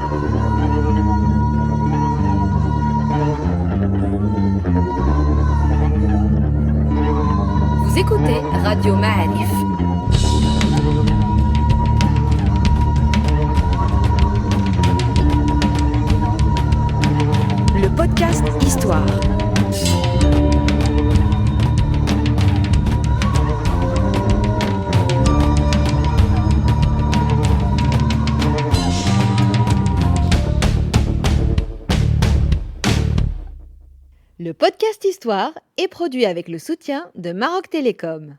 Vous écoutez Radio Ma'arif. Le podcast Histoire. Le podcast Histoire est produit avec le soutien de Maroc Télécom.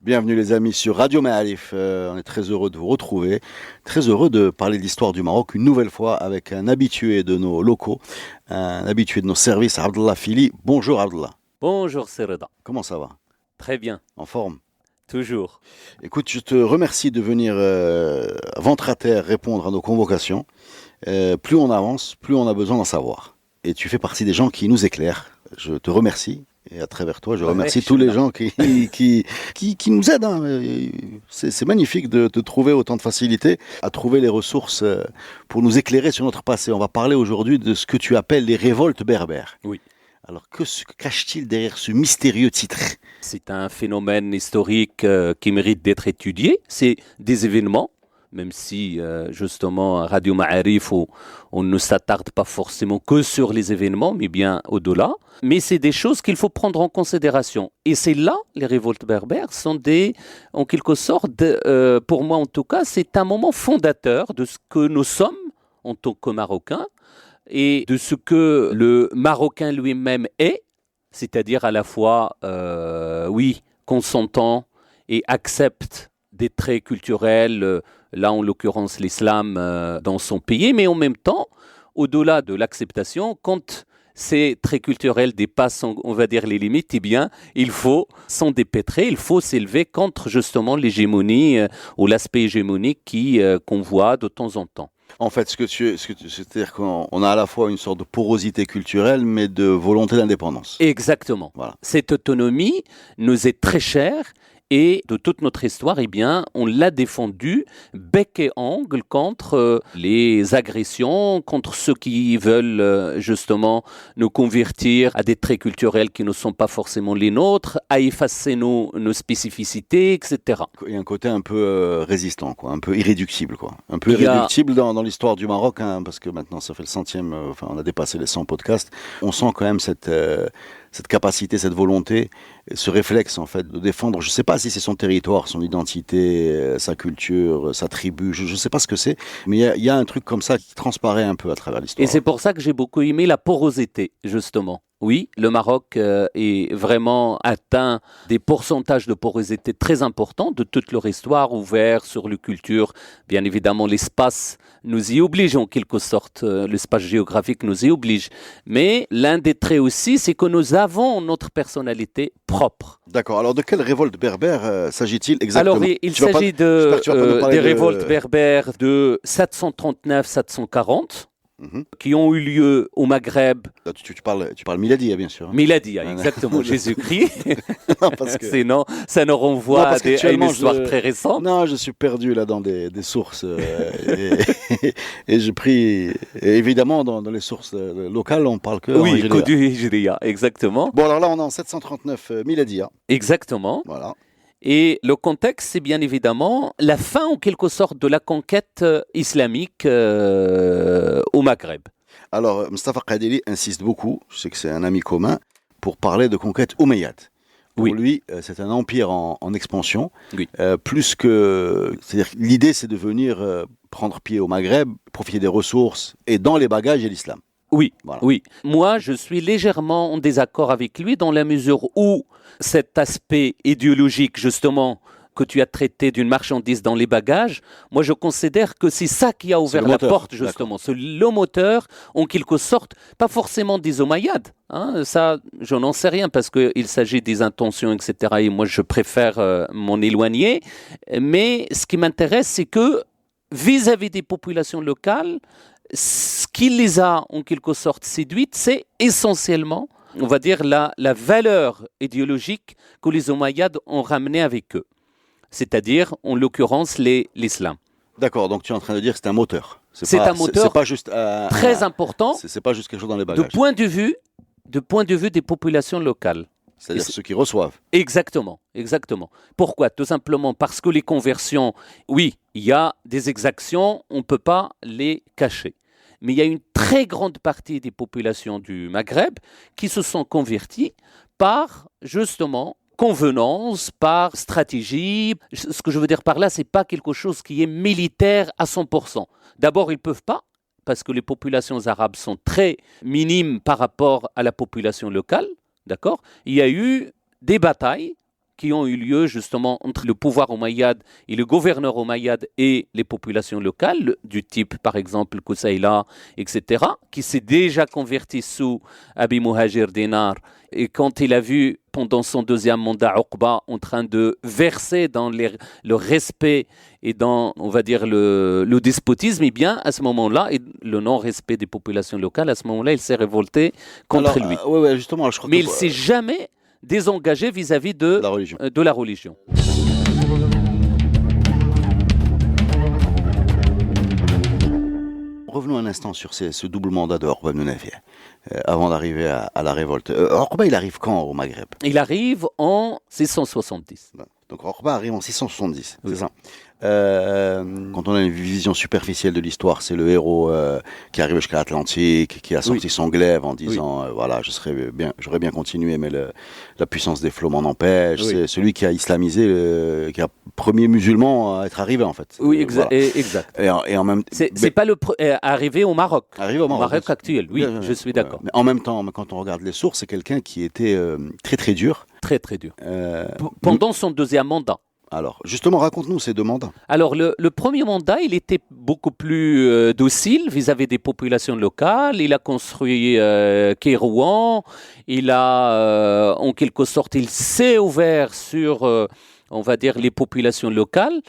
Bienvenue les amis sur Radio Ma'arif, on est très heureux de vous retrouver, très heureux de parler de l'histoire du Maroc une nouvelle fois avec un habitué de nos locaux, un habitué de nos services, Abdallah Fili. Bonjour Abdallah. Bonjour Sereda. Comment ça va? Très bien. En forme? Toujours. Écoute, je te remercie de venir ventre à terre répondre à nos convocations. Plus on avance, plus on a besoin d'en savoir. Et tu fais partie des gens qui nous éclairent. Je te remercie. Et à travers toi, je remercie tous les gens qui nous aident. Hein. C'est magnifique de trouver autant de facilité à trouver les ressources pour nous éclairer sur notre passé. On va parler aujourd'hui de ce que tu appelles les révoltes berbères. Oui. Alors, que se cache-t-il derrière ce mystérieux titre? C'est un phénomène historique qui mérite d'être étudié. C'est des événements, même si justement à Radio Ma'arif, on ne s'attarde pas forcément que sur les événements, mais bien au-delà. Mais c'est des choses qu'il faut prendre en considération. Et c'est là, les révoltes berbères sont en quelque sorte, pour moi en tout cas, c'est un moment fondateur de ce que nous sommes en tant que Marocains et de ce que le Marocain lui-même est, c'est-à-dire à la fois, consentant et accepte des traits culturels, là en l'occurrence l'islam dans son pays, mais en même temps, au-delà de l'acceptation, quand ces traits culturels dépassent, on va dire, les limites, eh bien, il faut s'en dépêtrer, il faut s'élever contre justement l'hégémonie ou l'aspect hégémonique qu'on voit de temps en temps. En fait, c'est-à-dire qu'on a à la fois une sorte de porosité culturelle, mais de volonté d'indépendance. Exactement. Voilà. Cette autonomie nous est très chère. Et de toute notre histoire, eh bien, on l'a défendue bec et ongle contre les agressions, contre ceux qui veulent justement nous convertir à des traits culturels qui ne sont pas forcément les nôtres, à effacer nos spécificités, etc. Il y a un côté un peu résistant, quoi, un peu irréductible, quoi. Un peu irréductible dans l'histoire du Maroc, hein, parce que maintenant ça fait le 100e, on a dépassé les 100 podcasts. On sent quand même cette capacité, cette volonté, ce réflexe en fait de défendre, je ne sais pas si c'est son territoire, son identité, sa culture, sa tribu, je ne sais pas ce que c'est, mais il y a un truc comme ça qui transparaît un peu à travers l'histoire. Et c'est pour ça que j'ai beaucoup aimé la porosité, justement. Oui, le Maroc est vraiment atteint des pourcentages de porosité très importants de toute leur histoire, ouvert sur les cultures. Bien évidemment, l'espace nous y oblige en quelque sorte, l'espace géographique nous y oblige. Mais l'un des traits aussi, c'est que nous avons notre personnalité propre. D'accord, alors de quelle révolte berbère s'agit-il exactement? Alors il s'agit des révoltes berbères de 739-740. Qui ont eu lieu au Maghreb. Tu parles Miladia, bien sûr. Hein. Miladia, exactement, Jésus-Christ. Non, parce que... Sinon, ça nous renvoie à une histoire très récente. Non, je suis perdu là dans des sources. Et j'ai pris... Et évidemment, dans les sources locales, on parle que... Oui, que du Hijriya, exactement. Bon, alors là, on est en 739 Miladia. Exactement. Voilà. Et le contexte, c'est bien évidemment la fin, en quelque sorte, de la conquête islamique au Maghreb. Alors, Mustafa Qadiri insiste beaucoup, je sais que c'est un ami commun, pour parler de conquête omeyyade. Pour lui, c'est un empire en expansion. Oui. C'est-à-dire, l'idée, c'est de venir prendre pied au Maghreb, profiter des ressources, et dans les bagages, il y a l'islam. Oui, voilà. Oui. Moi, je suis légèrement en désaccord avec lui dans la mesure où cet aspect idéologique, justement, que tu as traité d'une marchandise dans les bagages, moi je considère que c'est ça qui a ouvert la porte, justement. C'est le moteur, en quelque sorte, pas forcément des Omeyyades. Hein, ça, je n'en sais rien parce qu'il s'agit des intentions, etc. Et moi, je préfère m'en éloigner. Mais ce qui m'intéresse, c'est que vis-à-vis des populations locales, ce qui les a en quelque sorte séduites, c'est essentiellement, on va dire, la valeur idéologique que les Omeyyades ont ramenée avec eux. C'est-à-dire, en l'occurrence, l'islam. D'accord, donc tu es en train de dire que c'est un moteur. C'est un moteur c'est pas juste très important c'est pas juste quelque chose dans les de bagages. point de vue des populations locales. C'est-à-dire ceux qui reçoivent. Exactement, exactement. Pourquoi? Tout simplement parce que les conversions, oui, il y a des exactions, on ne peut pas les cacher. Mais il y a une très grande partie des populations du Maghreb qui se sont converties par, justement, convenance, par stratégie. Ce que je veux dire par là, ce n'est pas quelque chose qui est militaire à 100%. D'abord, ils ne peuvent pas, parce que les populations arabes sont très minimes par rapport à la population locale. D'accord? Il y a eu des batailles qui ont eu lieu justement entre le pouvoir omeyyade et le gouverneur omeyyade et les populations locales, du type par exemple Koussaïla, etc., qui s'est déjà converti sous Abi Muhajir Dinar. Et quand il a vu pendant son deuxième mandat Uqba en train de verser dans le respect et dans, on va dire, le despotisme, eh bien, à ce moment-là, et le non-respect des populations locales, à ce moment-là, il s'est révolté contre lui. Ouais, justement, je crois mais il ne s'est jamais désengagé vis-à-vis de la religion. Revenons un instant sur ce double mandat de Uqba ibn Nafi', avant d'arriver à la révolte. Uqba, il arrive quand au Maghreb? Il arrive en 670. Donc Uqba arrive en 670, oui. C'est ça. Quand on a une vision superficielle de l'histoire, c'est le héros qui arrive jusqu'à l'Atlantique, qui a sorti son glaive en disant voilà, j'aurais bien continué, mais la puissance des flots m'en empêche. C'est celui qui a islamisé, qui a premier musulman à être arrivé en fait. Oui, exact. Et en même c'est pas arrivé au Maroc. Arrivé au Maroc actuel. Oui, je suis d'accord. Mais en même temps, quand on regarde les sources, c'est quelqu'un qui était très très dur. Très très dur. Pendant son deuxième mandat. Alors, justement, raconte-nous ces deux mandats. Alors, le premier mandat, il était beaucoup plus docile vis-à-vis des populations locales. Il a construit Kérouan. Il a, en quelque sorte, il s'est ouvert sur, on va dire, les populations locales.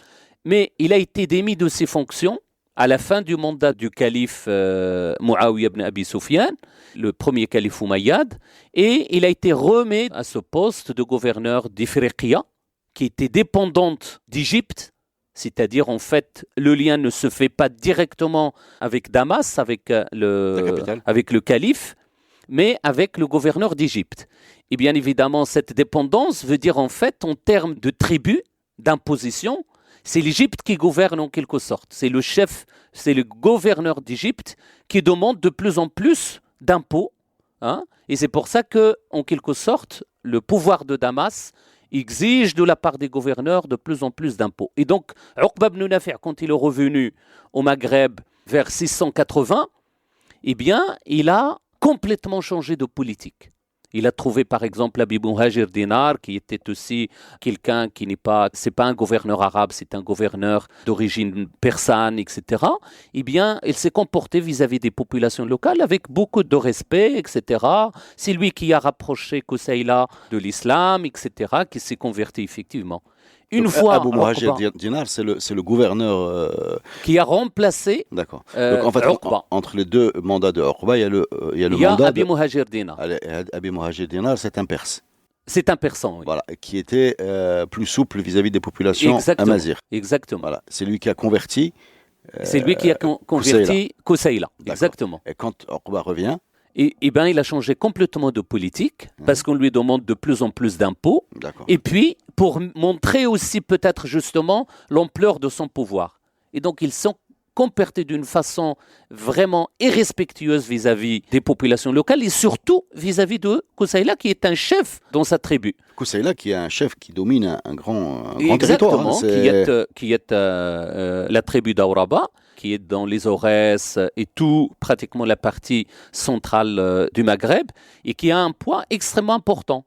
Mais il a été démis de ses fonctions à la fin du mandat du calife Muawiyah ibn Abi Sufyan, le premier calife Umayyad. Et il a été remis à ce poste de gouverneur d'Ifriqiya, qui était dépendante d'Égypte, c'est-à-dire en fait le lien ne se fait pas directement avec Damas, avec le calife, mais avec le gouverneur d'Égypte. Et bien évidemment, cette dépendance veut dire en fait, en termes de tribu, d'imposition, c'est l'Égypte qui gouverne en quelque sorte. C'est le chef, c'est le gouverneur d'Égypte qui demande de plus en plus d'impôts. Et c'est pour ça que, en quelque sorte, le pouvoir de Damas exige de la part des gouverneurs de plus en plus d'impôts. Et donc, Uqba ibn Nafi', quand il est revenu au Maghreb vers 680, eh bien, il a complètement changé de politique. Il a trouvé par exemple Abi Muhajir Dinar, qui était aussi quelqu'un qui c'est pas un gouverneur arabe, c'est un gouverneur d'origine persane, etc. Eh bien, il s'est comporté vis-à-vis des populations locales avec beaucoup de respect, etc. C'est lui qui a rapproché Koussaïla de l'islam, etc., qui s'est converti effectivement. Une fois, Abu Muhajir Dinar, c'est le gouverneur qui a remplacé. D'accord. Donc en fait, entre les deux mandats de Uqba, il y a le mandat Abi Muhajir Dinar. Abi Muhajir Dinar, c'est un Perse. C'est un Persan, oui. Voilà, qui était plus souple vis-à-vis des populations amazirs. Exactement. Voilà, c'est lui qui a converti. C'est lui qui a converti Koussaïla. Exactement. Et quand Uqba revient. Et bien, il a changé complètement de politique parce qu'on lui demande de plus en plus d'impôts. Et puis, pour montrer aussi peut-être justement l'ampleur de son pouvoir. Et donc, ils sont comportés d'une façon vraiment irrespectueuse vis-à-vis des populations locales et surtout vis-à-vis de Koussaïla qui est un chef dans sa tribu. Koussaïla qui est un chef qui domine un grand territoire. Exactement, qui est la tribu d'Auraba, qui est dans les Aurès et tout, pratiquement la partie centrale du Maghreb, et qui a un poids extrêmement important.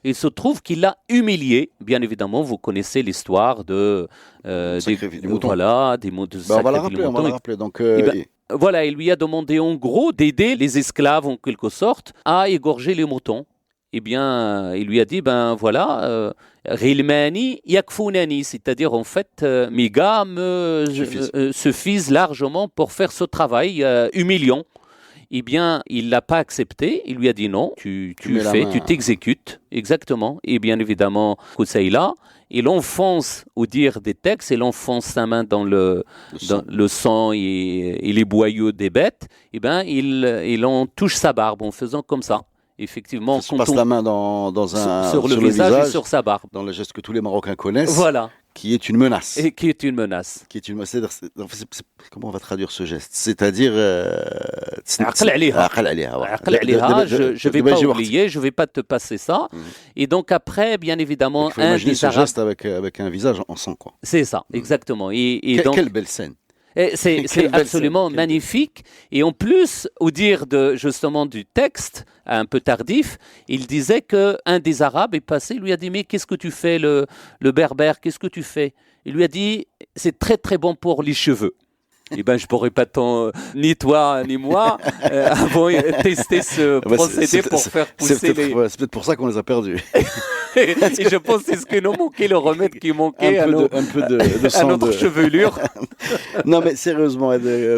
Il se trouve qu'il l'a humilié. Bien évidemment, vous connaissez l'histoire des moutons. Voilà, des mots de on va la rappeler. Donc, voilà, il lui a demandé en gros d'aider les esclaves en quelque sorte à égorger les moutons. Eh bien, il lui a dit, voilà, Rilmani yakfounani, c'est-à-dire en fait, mes gars suffisent largement pour faire ce travail humiliant. Eh bien, il ne l'a pas accepté. Il lui a dit non, tu t'exécutes. Exactement. Et bien évidemment, Koussaïla, il enfonce, au dire des textes, il enfonce sa main dans le sang et les boyaux des bêtes, et ben il en touche sa barbe en faisant comme ça. Effectivement, ça se passe la main sur le visage et sur sa barbe. Dans le geste que tous les Marocains connaissent. Voilà. Qui est une menace. Et qui est une menace. Comment on va traduire ce geste? C'est-à-dire... je ne vais pas oublier, je ne vais pas te passer ça. Et donc après, bien évidemment... Il faut imaginer ce geste avec un visage en sang, quoi. C'est ça, exactement. Donc, quelle belle scène. C'est absolument magnifique. Et en plus, au dire justement du texte, un peu tardif, il disait qu'un des Arabes est passé, il lui a dit « Mais qu'est-ce que tu fais, le berbère, qu'est-ce que tu fais ?» Il lui a dit « C'est très très bon pour les cheveux. » Eh bien, je ne pourrais pas ni toi ni moi avons testé ce procédé pour faire pousser les... C'est peut-être pour ça qu'on les a perdus. Et je pense que c'est ce qui nous manquait, le remède qui manquait à notre chevelure. Non, mais sérieusement,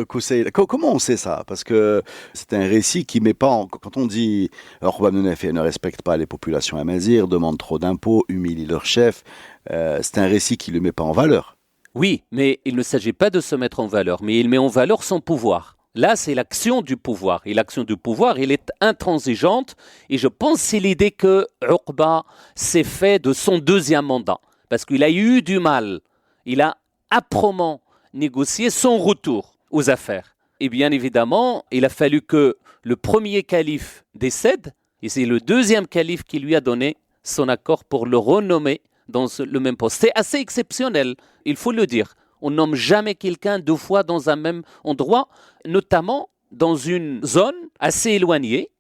Kousseï, comment on sait ça? Parce que c'est un récit qui met pas en... Quand on dit Orba ne respecte pas les populations amazighs, demande trop d'impôts, humilie leur chef, c'est un récit qui ne le met pas en valeur. Oui, mais il ne s'agit pas de se mettre en valeur, mais il met en valeur son pouvoir. Là, c'est l'action du pouvoir. Et l'action du pouvoir, elle est intransigeante. Et je pense que c'est l'idée que Uqba s'est fait de son deuxième mandat. Parce qu'il a eu du mal. Il a âprement négocié son retour aux affaires. Et bien évidemment, il a fallu que le premier calife décède. Et c'est le deuxième calife qui lui a donné son accord pour le renommer dans le même poste. C'est assez exceptionnel, il faut le dire. On nomme jamais quelqu'un deux fois dans un même endroit, notamment dans une zone assez éloignée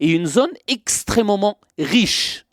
et une zone extrêmement riche.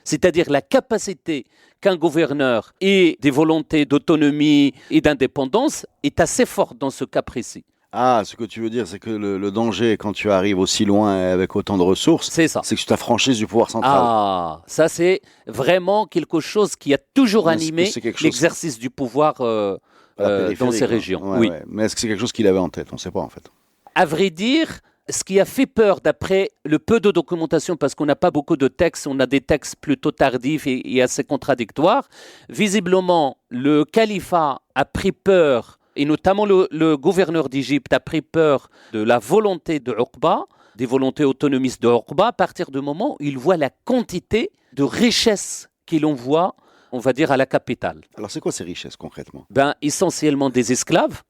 C'est-à-dire la capacité qu'un gouverneur ait des volontés d'autonomie et d'indépendance est assez forte dans ce cas précis. Ah, ce que tu veux dire, c'est que le danger, quand tu arrives aussi loin avec autant de ressources, c'est que tu t'affranchis du pouvoir central. Ah, ça c'est vraiment quelque chose qui a toujours animé l'exercice du pouvoir dans ces régions. Oui. Mais est-ce que c'est quelque chose qu'il avait en tête? On ne sait pas en fait. À vrai dire, ce qui a fait peur d'après le peu de documentation, parce qu'on n'a pas beaucoup de textes, on a des textes plutôt tardifs et assez contradictoires, visiblement le califat a pris peur, et notamment le gouverneur d'Égypte a pris peur de la volonté de Uqba, des volontés autonomistes de Uqba, à partir du moment où il voit la quantité de richesses qu'il envoie, on va dire, à la capitale. Alors c'est quoi ces richesses concrètement? Essentiellement des esclaves.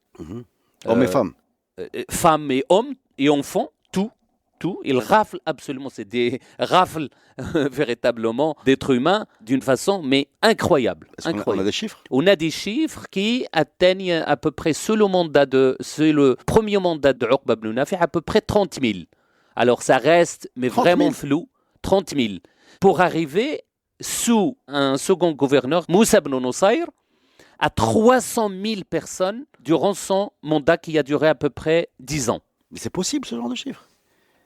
Hommes et femmes. Femmes et hommes et enfants, tout. Ils raflent absolument, c'est des rafles véritablement d'êtres humains d'une façon mais incroyable. Est-ce qu'on a des chiffres? On a des chiffres qui atteignent à peu près, c'est le premier mandat de Uqba ibn Nafi', à peu près 30 000. Alors ça reste mais vraiment flou, 30 000. Pour arriver sous un second gouverneur, Moussa ibn Nusayr, à 300 000 personnes durant son mandat qui a duré à peu près 10 ans. Mais c'est possible ce genre de chiffres?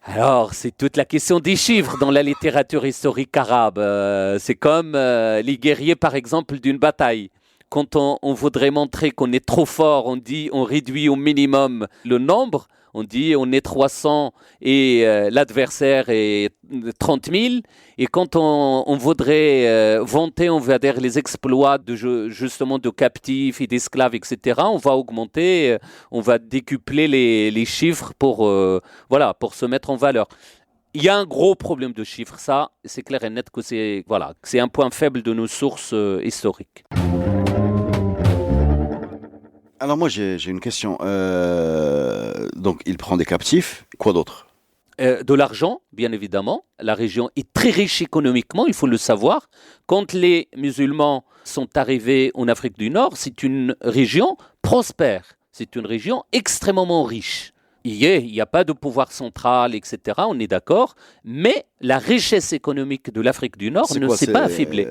Alors, c'est toute la question des chiffres dans la littérature historique arabe. C'est comme les guerriers, par exemple, d'une bataille. Quand on voudrait montrer qu'on est trop fort, on réduit au minimum le nombre. On dit on est 300 et l'adversaire est 30 000. Et quand on voudrait vanter, on va dire, les exploits justement de captifs et d'esclaves, etc., on va augmenter, on va décupler les chiffres pour se mettre en valeur. Il y a un gros problème de chiffres, ça, c'est clair et net que c'est un point faible de nos sources historiques. Alors moi j'ai une question. Donc il prend des captifs, quoi d'autre? De l'argent, bien évidemment. La région est très riche économiquement, il faut le savoir. Quand les musulmans sont arrivés en Afrique du Nord, c'est une région prospère, c'est une région extrêmement riche. Il n'y a pas de pouvoir central, etc., on est d'accord, mais la richesse économique de l'Afrique du Nord ne s'est pas affaiblie.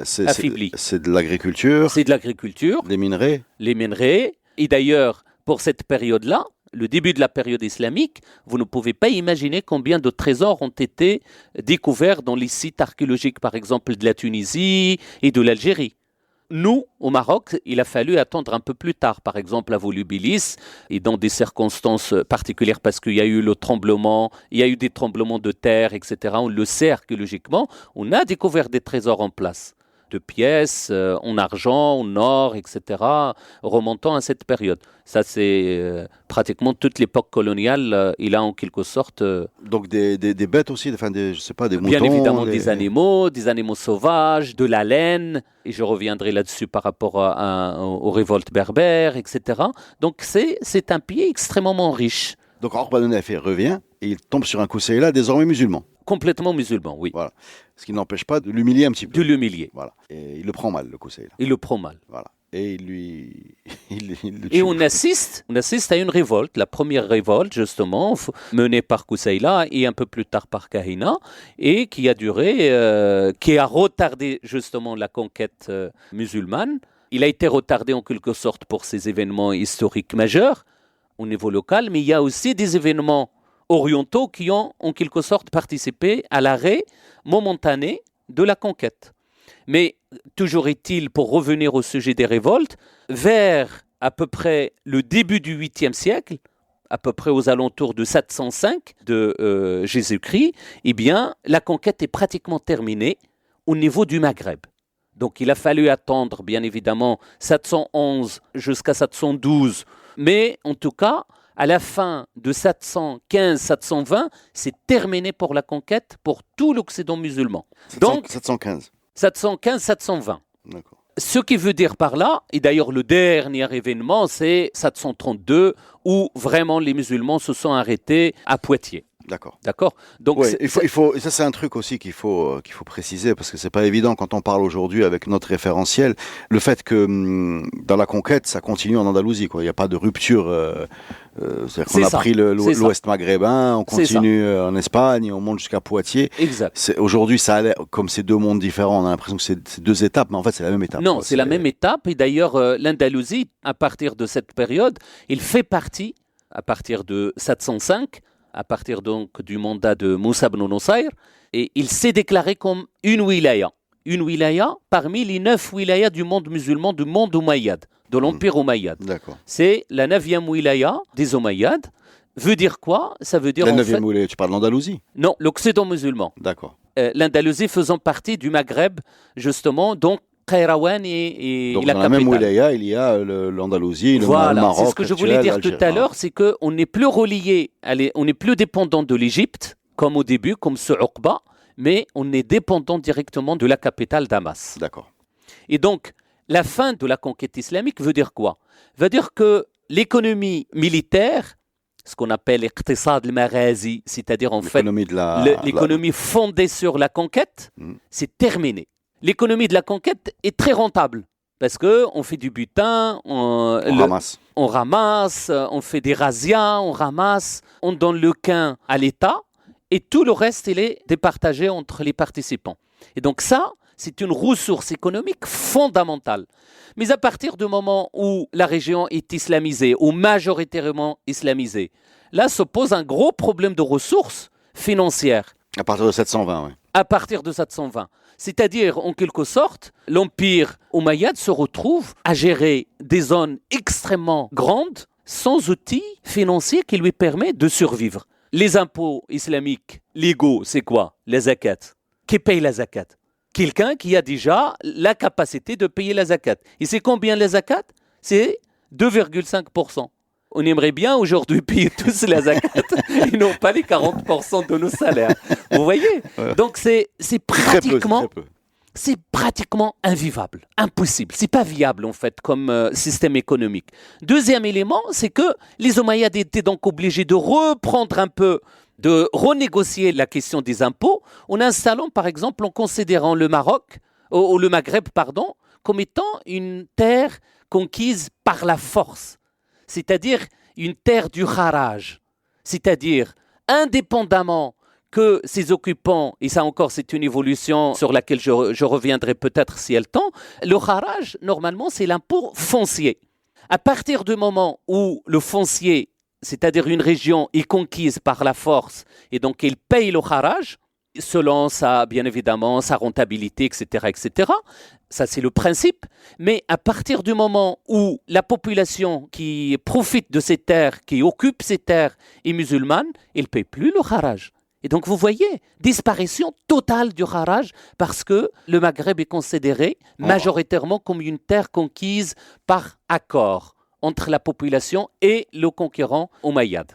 C'est de l'agriculture? C'est de l'agriculture. Des minerais? Les minerais. Et d'ailleurs, pour cette période-là, le début de la période islamique, vous ne pouvez pas imaginer combien de trésors ont été découverts dans les sites archéologiques, par exemple, de la Tunisie et de l'Algérie. Nous, au Maroc, il a fallu attendre un peu plus tard, par exemple à Volubilis, et dans des circonstances particulières, parce qu'il y a eu le tremblement, il y a eu des tremblements de terre, etc. On le sait archéologiquement, on a découvert des trésors en place. de pièces en argent, en or, etc., remontant à cette période. Ça, c'est pratiquement toute l'époque coloniale. Il a en quelque sorte... Donc des bêtes aussi, je sais pas, des moutons. Bien évidemment des animaux sauvages, de la laine, et je reviendrai là-dessus par rapport aux révoltes berbères, etc. Donc c'est un pays extrêmement riche. Donc Orban Nef revient et il tombe sur un Koussaïla désormais musulman. Complètement musulman, oui. Voilà. Ce qui n'empêche pas de l'humilier un petit peu. De l'humilier. Voilà. Et il le prend mal, le Koussaïla. Il le prend mal. Voilà. Et il le tue. Et on assiste à une révolte, la première révolte justement, menée par Koussaïla et un peu plus tard par Kahina, et qui a duré, qui a retardé justement la conquête musulmane. Il a été retardé en quelque sorte pour ces événements historiques majeurs au niveau local, mais il y a aussi des événements orientaux qui ont en quelque sorte participé à l'arrêt momentané de la conquête. Mais toujours est-il, pour revenir au sujet des révoltes, vers à peu près le début du 8e siècle, à peu près aux alentours de 705 de Jésus-Christ, eh bien, la conquête est pratiquement terminée au niveau du Maghreb. Donc il a fallu attendre, bien évidemment, 711 jusqu'à 712, mais en tout cas, à la fin de 715-720, c'est terminé pour la conquête pour tout l'Occident musulman. Donc 715. 715-720. D'accord. Ce qui veut dire par là, et d'ailleurs le dernier événement, c'est 732, où vraiment les musulmans se sont arrêtés à Poitiers. D'accord. Donc ouais, il faut, et ça c'est un truc aussi qu'il faut préciser parce que c'est pas évident quand on parle aujourd'hui avec notre référentiel. Le fait que dans la conquête, ça continue en Andalousie, quoi. Il n'y a pas de rupture. C'est-à-dire qu'on a pris l'Ouest maghrébin, on continue en Espagne, on monte jusqu'à Poitiers. Exact. Aujourd'hui, ça a l'air comme c'est deux mondes différents. On a l'impression que c'est deux étapes, mais en fait c'est la même étape. Non, quoi. c'est la même étape. Et d'ailleurs, l'Andalousie, à partir de cette période, il fait partie, à partir de 705. À partir donc du mandat de Moussa ibn Nusayr, et il s'est déclaré comme une wilaya parmi les 9 wilayas du monde musulman, du monde Umayyad, de l'Empire Umayyad. D'accord. C'est la 9e wilaya des Umayyads. Veut dire quoi? Ça veut dire la 9e wilaya, tu parles de l'Andalousie? Non, l'Occident musulman. D'accord. L'Andalousie faisant partie du Maghreb, justement, donc Kairouan et donc la dans capitale. la même wilaya, il y a l'Andalousie, le Maroc. Maroc. C'est ce que je voulais dire tout à l'heure, c'est qu'on n'est plus relié, on n'est plus dépendant de l'Égypte, comme au début, comme ce Uqba, mais on est dépendant directement de la capitale Damas. D'accord. Et donc, la fin de la conquête islamique veut dire quoi? Veut dire que l'économie militaire, ce qu'on appelle l'iqtisad al-maghazi, c'est-à-dire en fait l'économie fondée sur la conquête, c'est terminé. L'économie de la conquête est très rentable parce qu'on fait du butin, on ramasse, on fait des razzias, on ramasse, on donne le quin à l'État et tout le reste, il est départagé entre les participants. Et donc ça, c'est une ressource économique fondamentale. Mais à partir du moment où la région est islamisée, ou majoritairement islamisée, là se pose un gros problème de ressources financières. À partir de 720, oui. À partir de 720. C'est-à-dire, en quelque sorte, l'Empire Umayyad se retrouve à gérer des zones extrêmement grandes sans outils financiers qui lui permettent de survivre. Les impôts islamiques légaux, c'est quoi? La zakat. Qui paye la zakat? Quelqu'un qui a déjà la capacité de payer la zakat. Et c'est combien la zakat? C'est 2,5%. On aimerait bien aujourd'hui payer tous la zakat et non pas les 40% de nos salaires. Vous voyez? Donc c'est pratiquement... Très peu. C'est pratiquement invivable, impossible. C'est pas viable en fait comme système économique. Deuxième élément, c'est que les Omeyyades étaient donc obligés de reprendre un peu, de renégocier la question des impôts en installant par exemple, en considérant le Maghreb, comme étant une terre conquise par la force, c'est-à-dire une terre du kharaj, c'est-à-dire indépendamment que ces occupants, et ça encore c'est une évolution sur laquelle je reviendrai peut-être si elle tend, le kharaj, normalement, c'est l'impôt foncier. À partir du moment où le foncier, c'est-à-dire une région, est conquise par la force, et donc il paye le kharaj, selon bien évidemment, sa rentabilité, etc., ça c'est le principe, mais à partir du moment où la population qui profite de ces terres, qui occupe ces terres, est musulmane, elle ne paye plus le kharaj. Et donc, vous voyez, disparition totale du Kharaj parce que le Maghreb est considéré majoritairement comme une terre conquise par accord entre la population et le conquérant omeyyade.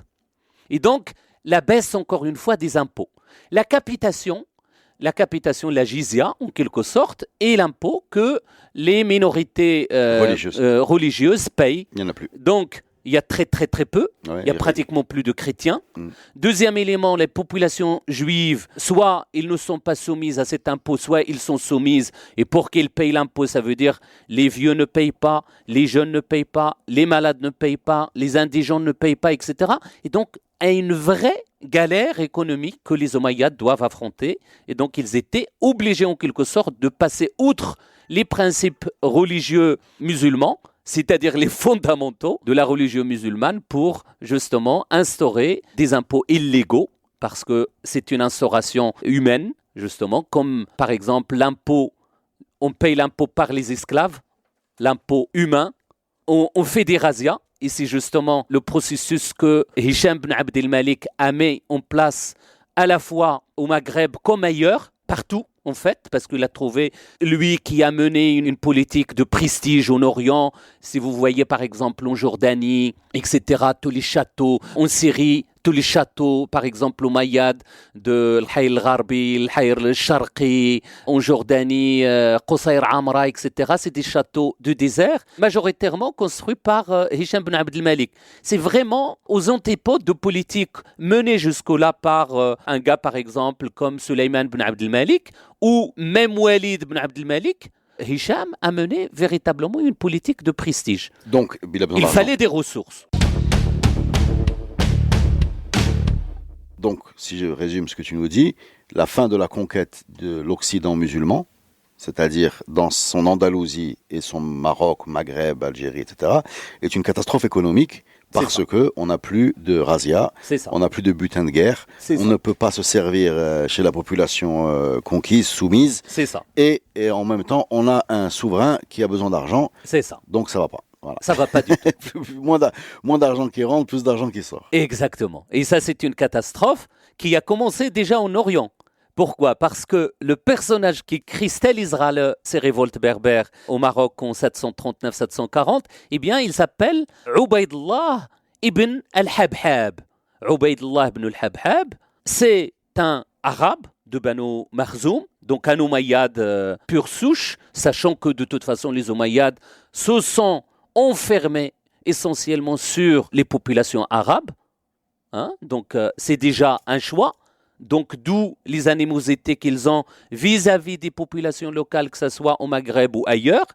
Et donc, la baisse, encore une fois, des impôts. La capitation, la jizya, en quelque sorte, est l'impôt que les minorités religieuses payent. Il n'y en a plus. Donc, il y a très peu, Ouais, il y a pratiquement plus de chrétiens. Mm. Deuxième élément, les populations juives, soit ils ne sont pas soumises à cet impôt, soit ils sont soumises. Et pour qu'ils payent l'impôt, ça veut dire les vieux ne payent pas, les jeunes ne payent pas, les malades ne payent pas, les indigents ne payent pas, etc. Et donc, à une vraie galère économique que les Omeyyades doivent affronter. Et donc, ils étaient obligés en quelque sorte de passer outre les principes religieux musulmans, c'est-à-dire les fondamentaux de la religion musulmane pour justement instaurer des impôts illégaux, parce que c'est une instauration humaine, justement, comme par exemple l'impôt, on paye l'impôt par les esclaves, l'impôt humain, on fait des razzias, et c'est justement le processus que Hicham ibn Abd el-Malik a mis en place à la fois au Maghreb comme ailleurs, partout en fait, parce qu'il a trouvé, lui qui a mené une politique de prestige en Orient, si vous voyez par exemple en Jordanie, etc., tous les châteaux, en Syrie, tous les châteaux, par exemple au Mayad, de l'Hay al-Gharbi, l'Hay al-Sharqi, en Jordanie, Qusayr Amra, etc., c'est des châteaux de désert, majoritairement construits par Hicham ibn Abd el-Malik. C'est vraiment aux antipodes de politique menée jusque-là par un gars, par exemple, comme Sulayman ibn Abd el-Malik, ou même Walid ibn Abd el-Malik. Hicham a mené véritablement une politique de prestige. Donc, il fallait des ressources. Donc, si je résume ce que tu nous dis, la fin de la conquête de l'Occident musulman, c'est-à-dire dans son Andalousie et son Maroc, Maghreb, Algérie, etc., est une catastrophe économique parce qu'on n'a plus de razzia, on n'a plus de butin de guerre, on ne peut pas se servir chez la population conquise, soumise, et en même temps, on a un souverain qui a besoin d'argent, donc ça ne va pas. Voilà. Ça ne va pas du tout. Moins d'argent qui rentre, plus d'argent qui sort. Exactement. Et ça, c'est une catastrophe qui a commencé déjà en Orient. Pourquoi ? Parce que le personnage qui cristallisera ces révoltes berbères au Maroc en 739-740, eh bien, il s'appelle Ubaydullah ibn al-Habhab. Ubaydullah ibn al-Habhab, c'est un arabe de Banu Makhzoum, donc un Omeyyade pure souche, sachant que de toute façon, les Omeyyades se sont enfermés essentiellement sur les populations arabes. Donc, c'est déjà un choix. Donc, d'où les animosités qu'ils ont vis-à-vis des populations locales, que ce soit au Maghreb ou ailleurs.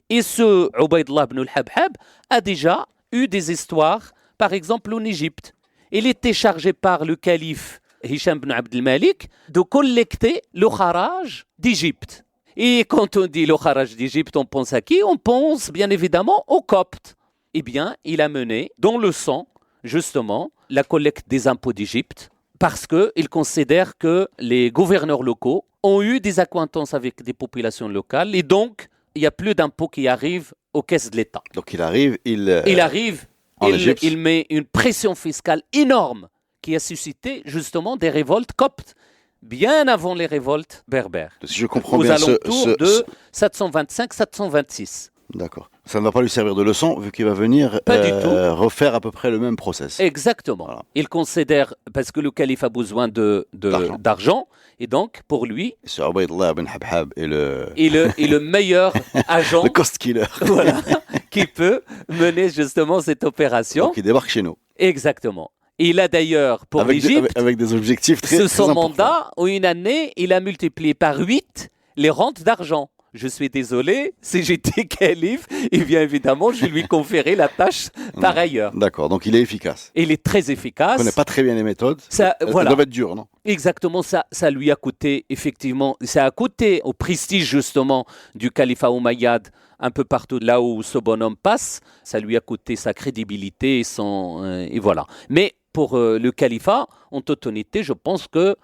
Et ce Ubaydullah ibn al-Habhab a déjà eu des histoires, par exemple en Égypte. Il était chargé par le calife Hicham ibn Abd el-Malik de collecter le kharaj d'Égypte. Et quand on dit le kharaj d'Égypte, on pense à qui ? On pense bien évidemment aux Coptes. Eh bien, il a mené dans le sang, justement, la collecte des impôts d'Égypte, parce qu'il considère que les gouverneurs locaux ont eu des accointances avec des populations locales, et donc, il n'y a plus d'impôts qui arrivent aux caisses de l'État. Donc il arrive, il met une pression fiscale énorme qui a suscité justement des révoltes coptes, bien avant les révoltes berbères. Si je comprends aux bien, alentours de 725-726. D'accord. Ça ne va pas lui servir de leçon vu qu'il va venir refaire à peu près le même process. Exactement. Voilà. Il considère, parce que le calife a besoin d'argent, et donc pour lui, ce Ubaydullah ibn Habhab est le meilleur agent le cost killer voilà, qui peut mener justement cette opération. Donc il débarque chez nous. Exactement. Il a d'ailleurs, pour l'Égypte, avec des objectifs très son importants. mandat, en une année, il a multiplié par 8 les rentes d'argent. Je suis désolé, si j'étais calife, et bien évidemment, je lui conférais la tâche par ailleurs. D'accord, donc il est efficace. Il est très efficace. Il ne connaît pas très bien les méthodes. Ça doit être dur, non ? Exactement, ça lui a coûté, effectivement, ça a coûté au prestige justement du califat omeyyade un peu partout là où ce bonhomme passe. Ça lui a coûté sa crédibilité et voilà. Mais pour le califat, en toute honnêteté, je pense que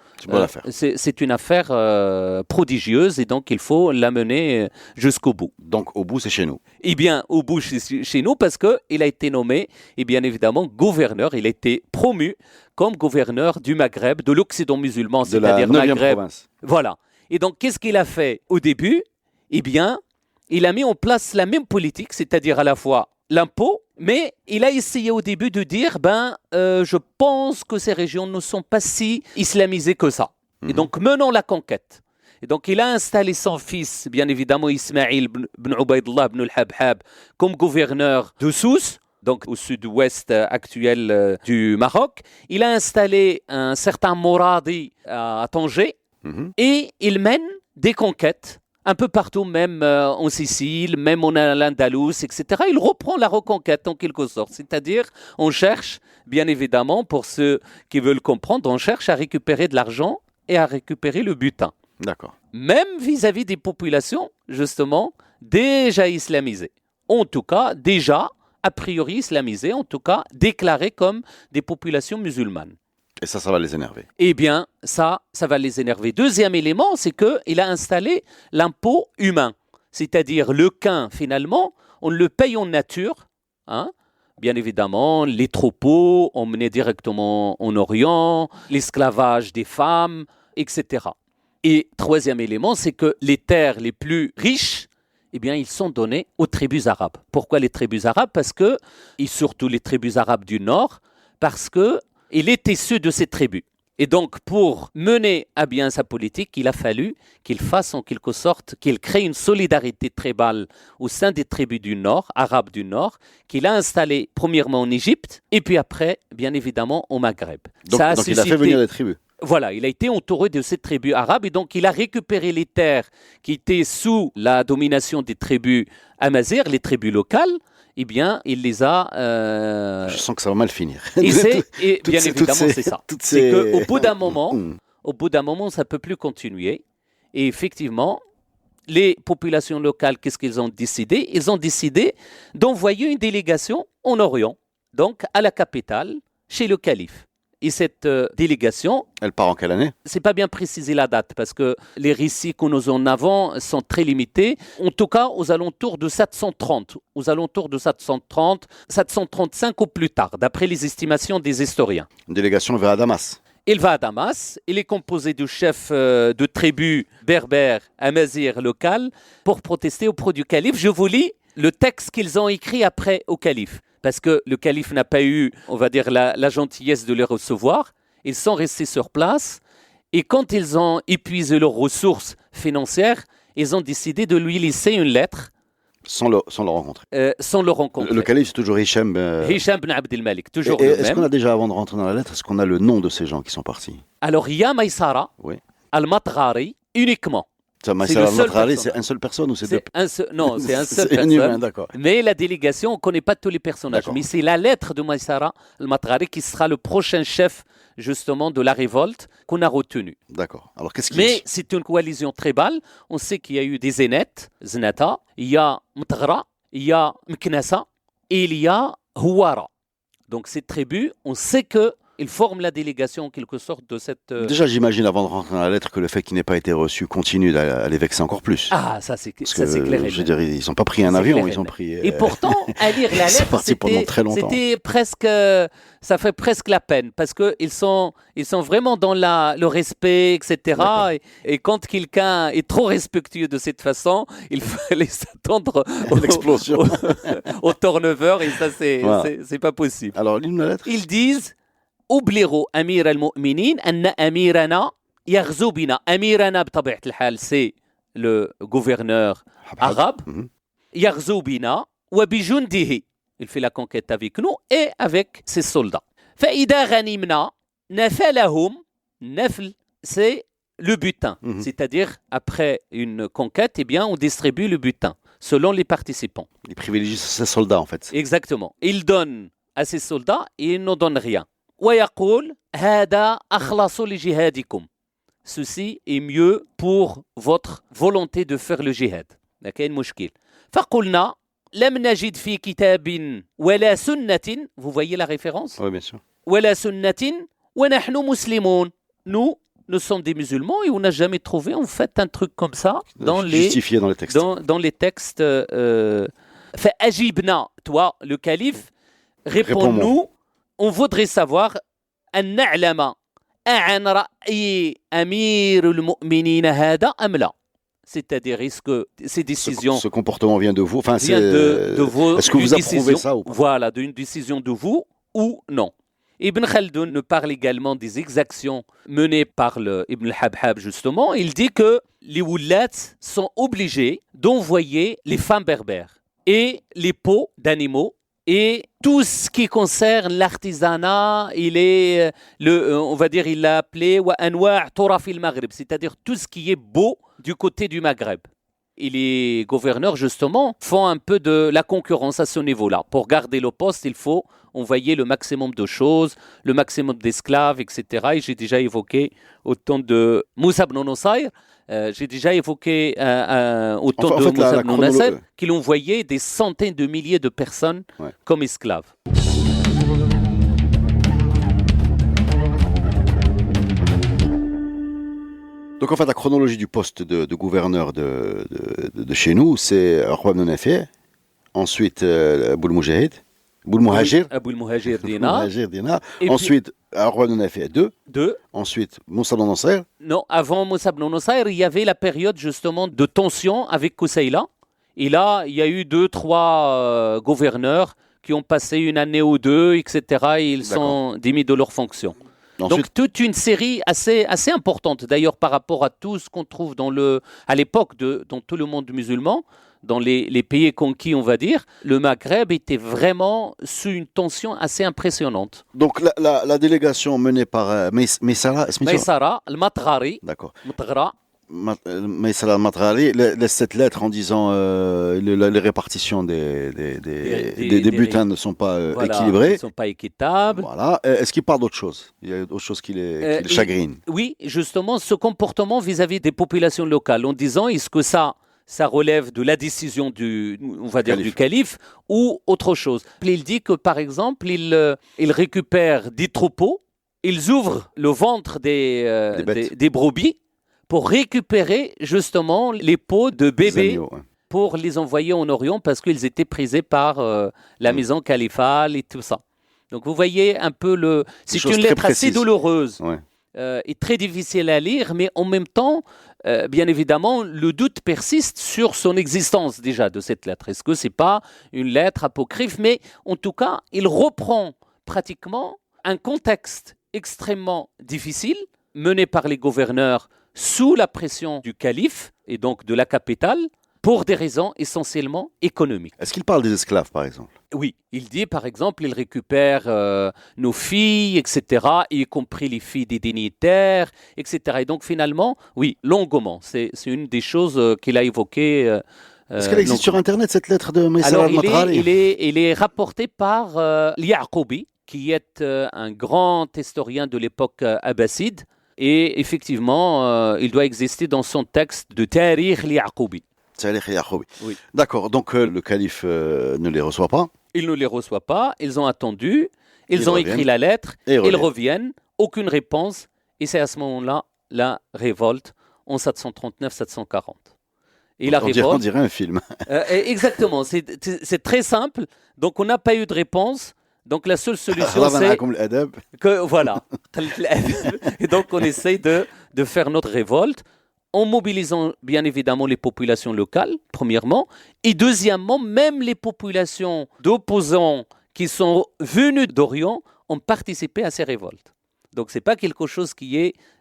c'est une affaire prodigieuse et donc il faut l'amener jusqu'au bout. Donc au bout, c'est chez nous. Eh bien, au bout, c'est chez nous parce qu'il a été nommé, et bien évidemment, gouverneur. Il a été promu comme gouverneur du Maghreb, de l'Occident musulman, c'est-à-dire de la 9e Maghreb. province. Voilà. Et donc, qu'est-ce qu'il a fait au début? Eh bien, il a mis en place la même politique, c'est-à-dire à la fois l'impôt, mais il a essayé au début de dire, je pense que ces régions ne sont pas si islamisées que ça. Et donc, menons la conquête. Et donc, il a installé son fils, bien évidemment, Ismaïl ibn Ubaydullah ibn al-Habhab, comme gouverneur de Sousse, donc au sud-ouest actuel du Maroc. Il a installé un certain Moradi à Tanger, et il mène des conquêtes un peu partout, même en Sicile, même en Andalouse, etc. Il reprend la reconquête en quelque sorte. C'est-à-dire, on cherche, bien évidemment, pour ceux qui veulent comprendre, on cherche à récupérer de l'argent et à récupérer le butin. D'accord. Même vis-à-vis des populations, justement, déjà islamisées. En tout cas, déjà, a priori islamisées, en tout cas, déclarées comme des populations musulmanes. Et ça va les énerver. Eh bien, ça va les énerver. Deuxième élément, c'est qu'il a installé l'impôt humain. C'est-à-dire le quin, finalement, on le paye en nature. Bien évidemment, les troupeaux emmenés directement en Orient, l'esclavage des femmes, etc. Et troisième élément, c'est que les terres les plus riches, eh bien, ils sont donnés aux tribus arabes. Pourquoi les tribus arabes? Parce que, et surtout les tribus arabes du Nord, parce que il est issu de ces tribus. Et donc, pour mener à bien sa politique, il a fallu qu'il fasse en quelque sorte, qu'il crée une solidarité tribale au sein des tribus du Nord, arabes du Nord, qu'il a installé premièrement en Égypte, et puis après, bien évidemment, au Maghreb. Donc il a fait venir les tribus. Voilà, il a été entouré de ces tribus arabes, et donc il a récupéré les terres qui étaient sous la domination des tribus amazirs, les tribus locales. Eh bien, il les a... Je sens que ça va mal finir. Et bien évidemment, c'est ça. C'est qu'au bout d'un moment, ça ne peut plus continuer. Et effectivement, les populations locales, qu'est-ce qu'ils ont décidé? Ils ont décidé d'envoyer une délégation en Orient, donc à la capitale, chez le calife. Et cette délégation... Elle part en quelle année? C'est pas bien précisé la date parce que les récits que nous en avons sont très limités. En tout cas, aux alentours de 730. Aux alentours de 730, 735 ou plus tard, d'après les estimations des historiens. Une délégation va à Damas. Il va à Damas. Il est composé de chefs de tribus berbères, amazirs locales pour protester auprès du calife. Je vous lis le texte qu'ils ont écrit après au calife. Parce que le calife n'a pas eu, on va dire, la gentillesse de les recevoir. Ils sont restés sur place. Et quand ils ont épuisé leurs ressources financières, ils ont décidé de lui laisser une lettre. Sans le rencontrer. Sans le rencontrer. Le calife, c'est toujours Hicham. Hicham ibn Abd al-Malik, toujours le même. Est-ce qu'on a déjà, avant de rentrer dans la lettre, est-ce qu'on a le nom de ces gens qui sont partis? Alors, il y a Maïsara, al-Matghari, uniquement. Maïsara al-Matghari, c'est une seule personne ou c'est deux? Non, c'est un seul personne. Humain, d'accord. Mais la délégation, on ne connaît pas tous les personnages. Mais c'est la lettre de Maïsara al-Matghari qui sera le prochain chef, justement, de la révolte qu'on a retenu. D'accord. Alors, qu'est-ce qu'il Mais c'est une coalition tribale. On sait qu'il y a eu des Zenata, il y a Mtaghra, il y a Mknasa et il y a Houara. Donc, ces tribus, on sait que ils forment la délégation en quelque sorte de cette... Déjà, j'imagine, avant de rentrer dans la lettre, que le fait qu'il n'ait pas été reçu continue à les vexer encore plus. Ah, ça c'est clair. Je veux dire, ils n'ont pas pris un avion, ils ont pris... Et pourtant, à lire la lettre, c'était presque... Ça fait presque la peine, parce qu'ils sont vraiment dans le respect, etc. Et quand quelqu'un est trop respectueux de cette façon, il fallait s'attendre l'explosion au turnover, et ça, c'est pas possible. Alors, lis-nous la lettre. Ils disent... أبلغ أمير المؤمنين أن أميرنا يغزو بنا. أميرنا بطبيعة الحال c'est le gouverneur arabe. يغزو بنا وبجنده. Il fait la conquête avec nous et avec ses soldats. فإذا غنمنا نفلهم. نفل c'est le butin. C'est-à-dire après une conquête, eh bien on distribue le butin selon les participants. Il privilégie ses soldats en fait. Exactement. Il donne à ses soldats et il ne donne rien. ويقول هذا أخلص لجهادكم. Ceci est mieux pour votre volonté de faire le jihad. كاين مشكل. فقلنا لم نجد في كتاب ولا سنة. Vous voyez la référence? Oui, bien sûr. ولا سنة ونحن مسلمون. Nous sommes des musulmans et on n'a jamais trouvé en fait un truc comme ça justifié dans les textes. Dans les textes. فأجبنا, toi, le calife, réponds-nous. On voudrait savoir أن نعلم أعن رأي أمير المؤمنين هذا أم لا. C'est-à-dire, est-ce que ces décisions... Ce comportement vient de vous, enfin, vient de vos, est-ce que vous approuvez ça ou pas? Voilà, d'une décision de vous ou non. Ibn Khaldoun nous parle également des exactions menées par Ibn al-Habhab, justement. Il dit que les Woullats sont obligés d'envoyer les femmes berbères et les peaux d'animaux et tout ce qui concerne l'artisanat. On va dire, il l'a appelé wa anwa' turaf al-Maghrib, c'est-à-dire tout ce qui est beau du côté du Maghreb. Et les gouverneurs, justement, font un peu de la concurrence à ce niveau-là. Pour garder le poste, il faut envoyer le maximum de choses, le maximum d'esclaves, etc. Et j'ai déjà évoqué au temps de Moussa ibn Nusayr, j'ai déjà évoqué au temps de Moussa ibn Nusayr qu'il envoyait des centaines de milliers de personnes comme esclaves. Donc en fait, la chronologie du poste de gouverneur de chez nous, c'est Uqba ibn Nafi', ensuite Abou al-Mujahid, Abou al-Muhajir Dina, ensuite Uqba ibn Nafi' 2, ensuite Moussa ibn Nusayr. Non, avant Moussa ibn Nusayr, il y avait la période justement de tension avec Koussaïla. Et là, il y a eu 2-3 gouverneurs qui ont passé une année ou deux, etc. Et ils sont démis de leurs fonctions. Donc toute une série assez importante, d'ailleurs par rapport à tout ce qu'on trouve à l'époque dans tout le monde musulman, dans les pays conquis, on va dire, le Maghreb était vraiment sous une tension assez impressionnante. Donc la délégation menée par Maysara al-Matghari, d'accord. Maysara al-Matghari laisse cette lettre en disant les répartitions des butins ne sont pas équilibrées. Ne sont pas équitables. Voilà. Est-ce qu'il parle d'autre chose? Il y a d'autres choses qui les chagrinent. Oui, justement, ce comportement vis-à-vis des populations locales, en disant est-ce que ça relève de la décision du calife ou autre chose. Il dit que, par exemple, il récupère des troupeaux, ils ouvrent le ventre des brebis pour récupérer justement les peaux de bébés pour les envoyer en Orient parce qu'ils étaient prisés par la maison califale et tout ça. Donc vous voyez un peu c'est une lettre assez douloureuse et très difficile à lire, mais en même temps, bien évidemment, le doute persiste sur son existence déjà de cette lettre. Est-ce que c'est pas une lettre apocryphe? Mais en tout cas, il reprend pratiquement un contexte extrêmement difficile mené par les gouverneurs sous la pression du calife et donc de la capitale pour des raisons essentiellement économiques. Est-ce qu'il parle des esclaves, par exemple? Oui, il dit par exemple, il récupère nos filles, etc., y compris les filles des dignitaires, etc. Et donc finalement, oui, longuement, c'est une des choses qu'il a évoquées. Est-ce qu'elle existe sur Internet, cette lettre de Maysara al-Matghari? Il est rapporté par Al-Ya'qubi, qui est un grand historien de l'époque abbasside. Et effectivement, il doit exister dans son texte de Tarikh al-Ya'qubi. Oui. D'accord, donc le calife ne les reçoit pas. Il ne les reçoit pas, ils ont attendu, ils ont écrit la lettre, ils reviennent, aucune réponse, et c'est à ce moment-là la révolte en 739-740. Et On dirait un film. Exactement, c'est très simple, donc on n'a pas eu de réponse. Donc la seule solution c'est que voilà, et donc on essaye de faire notre révolte en mobilisant bien évidemment les populations locales, premièrement, et deuxièmement, même les populations d'opposants qui sont venus d'Orient ont participé à ces révoltes. Donc ce n'est pas quelque chose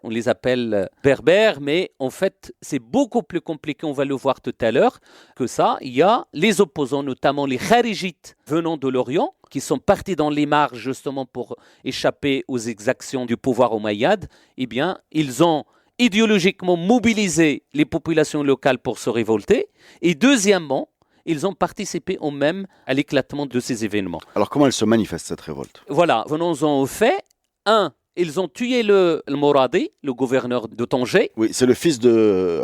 on les appelle berbères, mais en fait c'est beaucoup plus compliqué, on va le voir tout à l'heure, que ça. Il y a les opposants, notamment les kharijites venant de l'Orient, qui sont partis dans les marges justement pour échapper aux exactions du pouvoir omeyyade. Eh bien, ils ont idéologiquement mobilisé les populations locales pour se révolter. Et deuxièmement, ils ont participé eux-mêmes à l'éclatement de ces événements. Alors comment elle se manifeste, cette révolte? Voilà, venons-en aux faits. ils ont tué le Moradi, le gouverneur de Tanger. Oui, c'est le fils de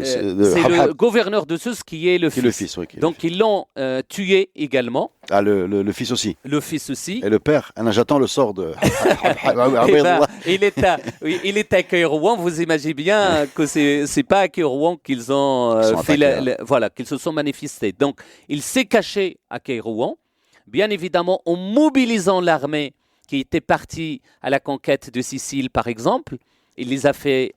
C'est Habhab, le gouverneur de Sousse qui est le qui est le fils. fils. Oui, qui est le Donc fils. ils l'ont tué également, Ah, le fils aussi. le fils aussi. Et le père, j'attends le sort de Eh ben, il est à Kairouan. Vous imaginez bien que c'est pas à Kairouan qu'ils ont Ils sont fait attaqués, voilà, qu'ils se sont manifestés. Donc il s'est caché à Kairouan, bien évidemment en mobilisant l'armée qui était partie à la conquête de Sicile, par exemple. Il les a fait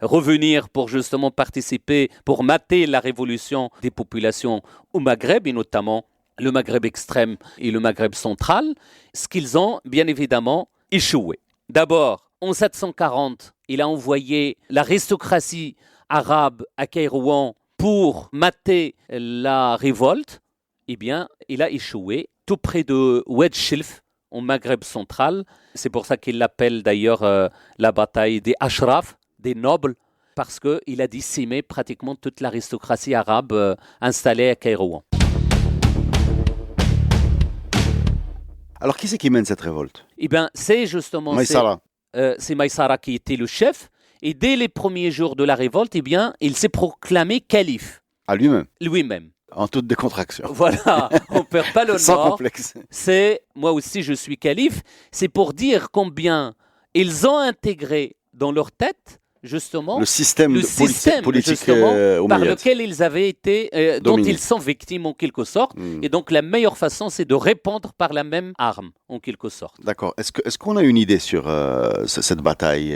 revenir pour justement participer, pour mater la révolution des populations au Maghreb, et notamment le Maghreb extrême et le Maghreb central, ce qu'ils ont bien évidemment échoué. D'abord, en 740, il a envoyé l'aristocratie arabe à Kairouan pour mater la révolte. Eh bien, il a échoué tout près de Oued Chilf, au Maghreb central. C'est pour ça qu'il l'appelle d'ailleurs la bataille des Ashraf, des nobles, parce qu'il a décimé pratiquement toute l'aristocratie arabe installée à Kairouan. Alors, qui c'est qui mène cette révolte? Eh bien, c'est justement Maïsara. c'est Maïsara qui était le chef. Et dès les premiers jours de la révolte, eh bien, il s'est proclamé calife, À lui-même, lui-même. en toute décontraction. Voilà, on ne perd pas le Sans nord. complexe. C'est, moi aussi je suis calife, c'est pour dire combien ils ont intégré dans leur tête, justement, Le système, le système politique justement, par omeyyade. lequel ils avaient été, dont Dominés. ils sont victimes en quelque sorte. Hmm. Et donc la meilleure façon, c'est de répondre par la même arme, en quelque sorte. D'accord. Est-ce qu'on a une idée sur cette bataille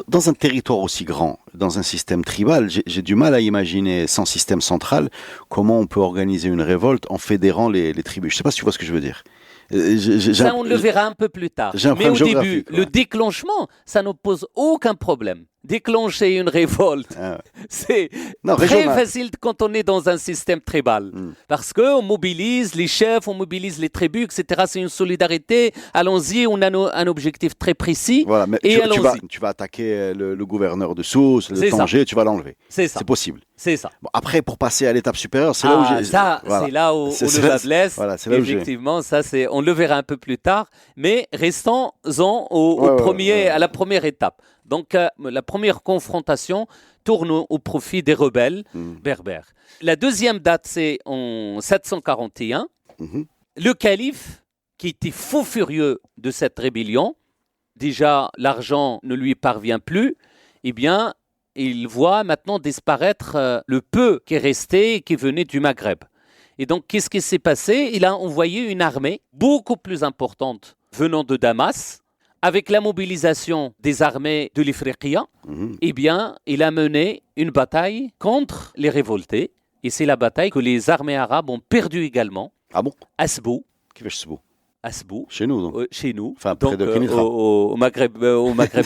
dans un territoire aussi grand, dans un système tribal? J'ai du mal à imaginer, sans système central, comment on peut organiser une révolte en fédérant les tribus. Je ne sais pas si tu vois ce que je veux dire. Ça, on le verra un peu plus tard. j'ai un Mais au problème début, géographique, ouais. le déclenchement, ça ne pose aucun problème. Déclencher une révolte, Ah ouais. c'est Non, très régional. facile quand on est dans un système tribal. Parce qu'on mobilise les chefs, on mobilise les tribus, etc. C'est une solidarité. Allons-y, on a un objectif très précis. Voilà, mais Et tu vas attaquer le gouverneur de Sousse, de C'est ça. Tanger, tu vas l'enlever. C'est ça. C'est possible. C'est ça. Bon, après, pour passer à l'étape supérieure, c'est là où j'ai... Ça, voilà. c'est là où C'est le là- bas blesse. voilà, c'est là où j'ai- Effectivement, ça, on le verra un peu plus tard. Mais restons-en à la première étape. Donc, la première confrontation tourne au profit des rebelles berbères. La deuxième date, c'est en 741. Mhm. Le calife, qui était fou furieux de cette rébellion, déjà l'argent ne lui parvient plus, eh bien, il voit maintenant disparaître le peu qui est resté et qui venait du Maghreb. Et donc, qu'est-ce qui s'est passé? Il a envoyé une armée beaucoup plus importante venant de Damas, avec la mobilisation des armées de l'Ifriqiya. Mhm. Eh bien, il a mené une bataille contre les révoltés. Et c'est la bataille que les armées arabes ont perdue également. Ah bon? Asbou, Qui fait ce beau? Asbou, Chez nous, donc. chez nous, Enfin, près donc, de Kenitra. au Maghreb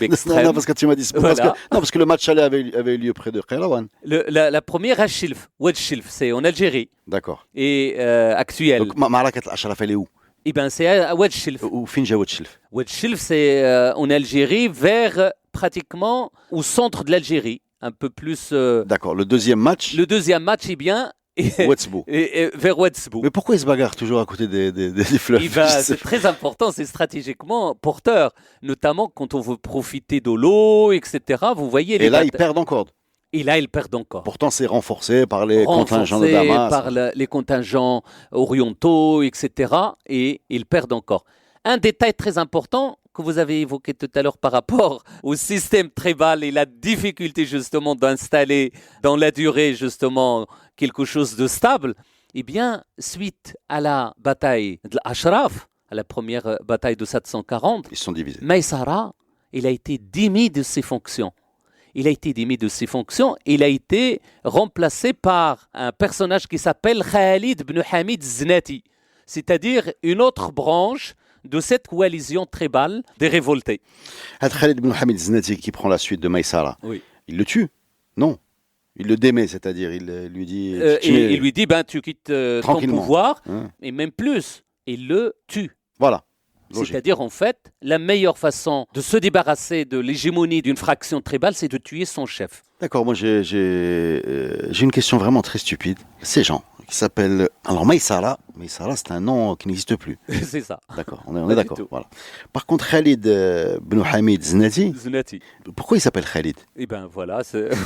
extrême. Non, parce que tu m'as dit... Voilà. parce que le match aller avait eu lieu près de Kairouan. La première à Chilf, Oued Chilf, c'est en Algérie. D'accord. Et actuelle, Donc, Ma'arakat al-Ashraf, elle est où? eh ben, c'est à Oued Chilf. Ou Finja Ouachilf? Oued Chilf, c'est en Algérie, vers pratiquement au centre de l'Algérie. Un peu plus. D'accord. Le deuxième match, Le deuxième match, eh bien, Ouetzbou. vers Ouetzbou. Mais pourquoi ils se bagarrent toujours à côté des fleuves? Eh ben, Je sais c'est très important, c'est stratégiquement porteur, notamment quand on veut profiter de l'eau, etc. Vous voyez les Et là, ils batailles. perdent encore. Et là, ils perdent encore. Pourtant, c'est renforcé par les contingents de Renforcés Damas. par les contingents orientaux, etc. Et ils perdent encore. Un détail très important que vous avez évoqué tout à l'heure par rapport au système tribal et la difficulté justement d'installer dans la durée justement quelque chose de stable, eh bien, suite à la bataille de l'Ashraf, à la première bataille de 740, Ils se sont divisés. Maïsara, il a été démis de ses fonctions. Il a été démis de ses fonctions. Il a été remplacé par un personnage qui s'appelle Khalid ibn Hamid Znati, c'est-à-dire une autre branche de cette coalition tribale des révoltés. Had Khalid ibn Hamid Znati qui prend la suite de Maïsara, Oui. il le tue? Non. Il le démet, c'est-à-dire il lui dit... tu Et es- il lui dit, tu quittes ton Tranquillement. pouvoir, Hein. et même plus, il le tue. Voilà. Logique. C'est-à-dire, en fait, la meilleure façon de se débarrasser de l'hégémonie d'une fraction tribale, c'est de tuer son chef. D'accord, moi j'ai une question vraiment très stupide. Ces gens qui s'appellent... Alors Maïsara, c'est un nom qui n'existe plus. C'est ça. D'accord, on est Pas d'accord. du tout. Voilà. Par contre, Khalid Ben Hamid Znati, Zunati. pourquoi il s'appelle Khalid? Eh ben voilà,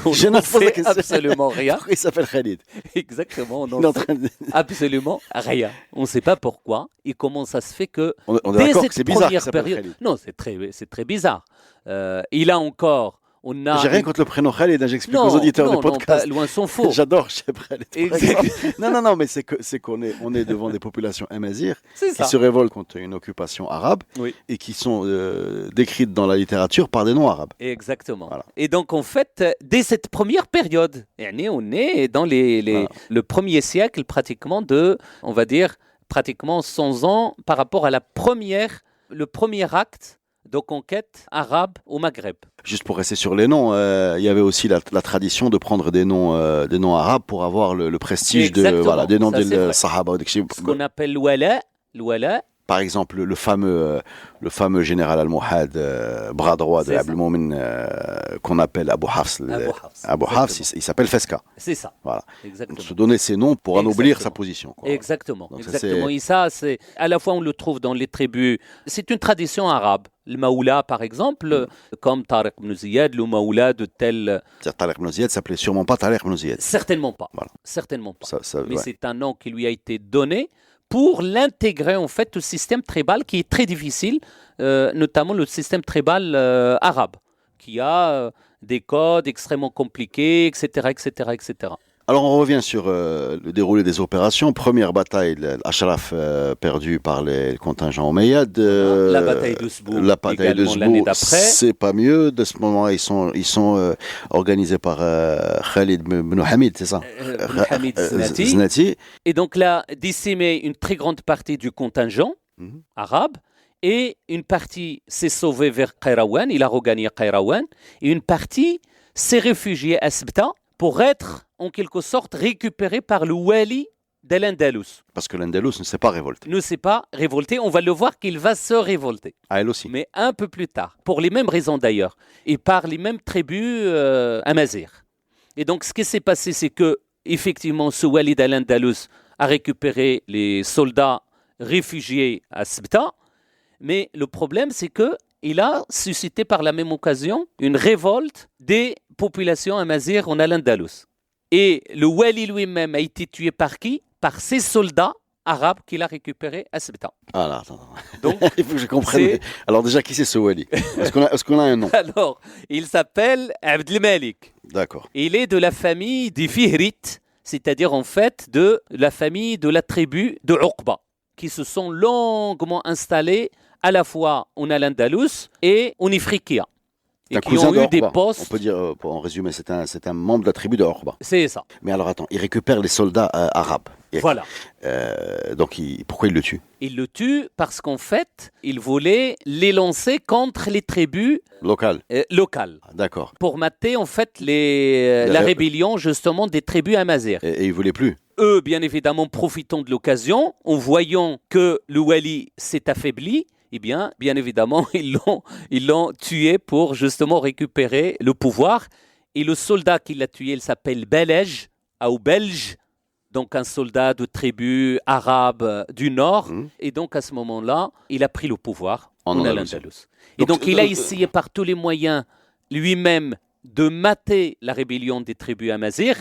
on Je n'en ne pose la sait question. absolument rien. Pourquoi il s'appelle Khalid? Exactement, on Il est n'en en sait train de- absolument rien. On ne sait pas pourquoi et comment ça se fait que on est dès d'accord que cette c'est bizarre qu'il première s'appelle période... Khalid. Non, c'est très bizarre. Et là encore, on a... J'ai rien contre le prénom Khalid, hein, j'explique aux Non, auditeurs non, du non, pas podcast. loin s'en faut. J'adore Cheb Khalid. par Exact. exemple. Non, mais c'est qu'on est, on est devant des populations amazighes C'est qui ça. se révoltent contre une occupation arabe Oui. et qui sont décrites dans la littérature par des noms arabes. Exactement. Voilà. Et donc, en fait, dès cette première période, on est dans Voilà. le premier siècle pratiquement de, on va dire, pratiquement 100 ans par rapport à le premier acte de conquête arabe au Maghreb. Juste pour rester sur les noms, il y avait aussi la tradition de prendre des noms arabes pour avoir le prestige Exactement, des noms ça, c'est des vrai. sahaba. Ce qu'on appelle l'ouala, Par exemple, le fameux général al-Mouhad, bras droit de C'est ça. Abdel Moumen, qu'on appelle Abu Hafs. Abu Hafs, il s'appelle Feska. c'est ça. Voilà. Exactement. Se donner ces noms pour anoblir Exactement. sa position. quoi. Exactement, Donc ça, exactement. c'est- Et ça, c'est à la fois on le trouve dans les tribus. C'est une tradition arabe. Le Maoula, par exemple, comme Tariq ibn Ziyad, le Maoula de tel, C'est-à-dire, Tariq ibn Ziyad s'appelait sûrement pas Tariq ibn Ziyad. certainement pas, Voilà. certainement pas. Mais Ouais. c'est un nom qui lui a été donné pour l'intégrer en fait au système tribal qui est très difficile, notamment le système tribal arabe, qui a des codes extrêmement compliqués, etc., etc., etc. Alors on revient sur le déroulé des opérations. Première bataille, l'Ashraf perdu par les contingents omeyyades. La bataille de Sbou, La bataille de également l'année Sbou, d'après. c'est pas mieux. De ce moment-là, ils sont organisés par Khalid Ben Hamid, c'est ça? Ben Hamid Znati. Znati. Et donc là, décimé une très grande partie du contingent Mhm. arabe, et une partie s'est sauvée vers Qayrawan, il a regagné Qayrawan, et une partie s'est réfugiée à Sbta pour être en quelque sorte récupérée par le wali de l'Andalus. Parce que l'Andalus ne s'est pas révolté. Ne s'est pas révolté, on va le voir qu'il va se révolter, Ah, elle aussi. mais un peu plus tard, pour les mêmes raisons d'ailleurs, et par les mêmes tribus amazirs. Et donc ce qui s'est passé, c'est que effectivement ce wali de l'Andalus a récupéré les soldats réfugiés à Sbta, mais le problème, c'est que il a suscité par la même occasion une révolte des populations amazirs en Al-Andalus. Et le wali lui-même a été tué par qui? Par ces soldats arabes qu'il a récupérés à Sbta. Ah là, attends. Donc, Il faut que je comprenne. c'est- Alors déjà, qui c'est ce wali? Est-ce qu'on a un nom? alors, il s'appelle Abdelmalik. D'accord. Il est de la famille des Fihrites, c'est-à-dire en fait de la famille de la tribu de Uqba, qui se sont longuement installés à la fois en Al-Andalus et en Ifriqiya. Et Un qui cousin ont eu de des Orba. On postes. peut dire, en résumé, c'est un membre de la tribu de Orba. C'est ça. Mais alors attends, il récupère les soldats arabes. Et, Voilà. donc pourquoi il le tue? Il le tue parce qu'en fait, il voulait les lancer contre les tribus Local. locales D'accord. pour mater en fait la rébellion justement des tribus amazirs. Et il voulait plus. Eux, bien évidemment, profitant de l'occasion, en voyant que le wali s'est affaibli, eh bien évidemment, ils l'ont tué pour justement récupérer le pouvoir. Et le soldat qui l'a tué, il s'appelle Belej, ou Belge, donc un soldat de tribu arabe du Nord. Mhm. Et donc, à ce moment-là, il a pris le pouvoir En en Andalousie. Al-Andalus. Et donc, il a essayé par tous les moyens, lui-même, de mater la rébellion des tribus amazirs,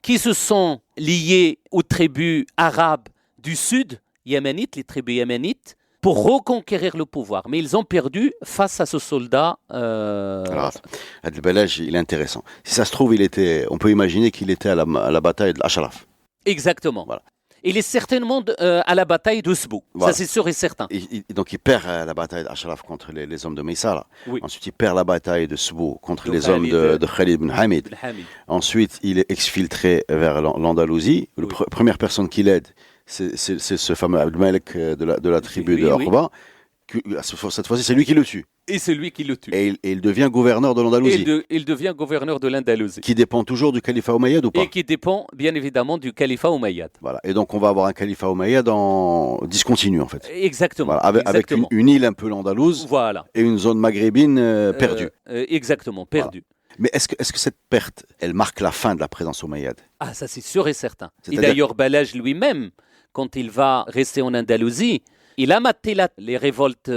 qui se sont liées aux tribus arabes du sud, yéménites, les tribus yéménites, pour reconquérir le pouvoir. Mais ils ont perdu face à ce soldat. Alors, Adel-Belaj, il est intéressant. Si ça se trouve, on peut imaginer qu'il était à la bataille de l'Ashraf. Exactement. Voilà. Il est certainement à la bataille de Sbou. Voilà. Ça, c'est sûr et certain. Donc il perd la bataille d'Ashraf contre les hommes de Maysara. Oui. Ensuite, il perd la bataille de Sbou contre De les hommes Khalid. de Khalid bin Hamid. Abdelhamid. Ensuite, il est exfiltré vers l'Andalousie. Oui. Première personne qui l'aide, c'est ce fameux Abdelmalek de la tribu de Oui. Orba. Cette fois-ci, c'est lui qui le tue. Et c'est lui qui le tue. Et il devient gouverneur de Et l'Andalousie, il devient gouverneur de l'Andalousie. qui dépend toujours du califat omeyyade ou pas? Et qui dépend, bien évidemment, du califat omeyyade. Voilà. Et donc, on va avoir un califat omeyyade en discontinu, en fait. Exactement. Voilà. Avec Exactement. une île un peu l'Andalouse Voilà. et une zone maghrébine perdue. Exactement, perdue. Mais est-ce que cette perte, elle marque la fin de la présence omeyyade? Ah, ça c'est sûr et certain. Et C'est-à-dire- d'ailleurs, Balaj lui-même, quand il va rester en Andalousie, il a maté les révoltes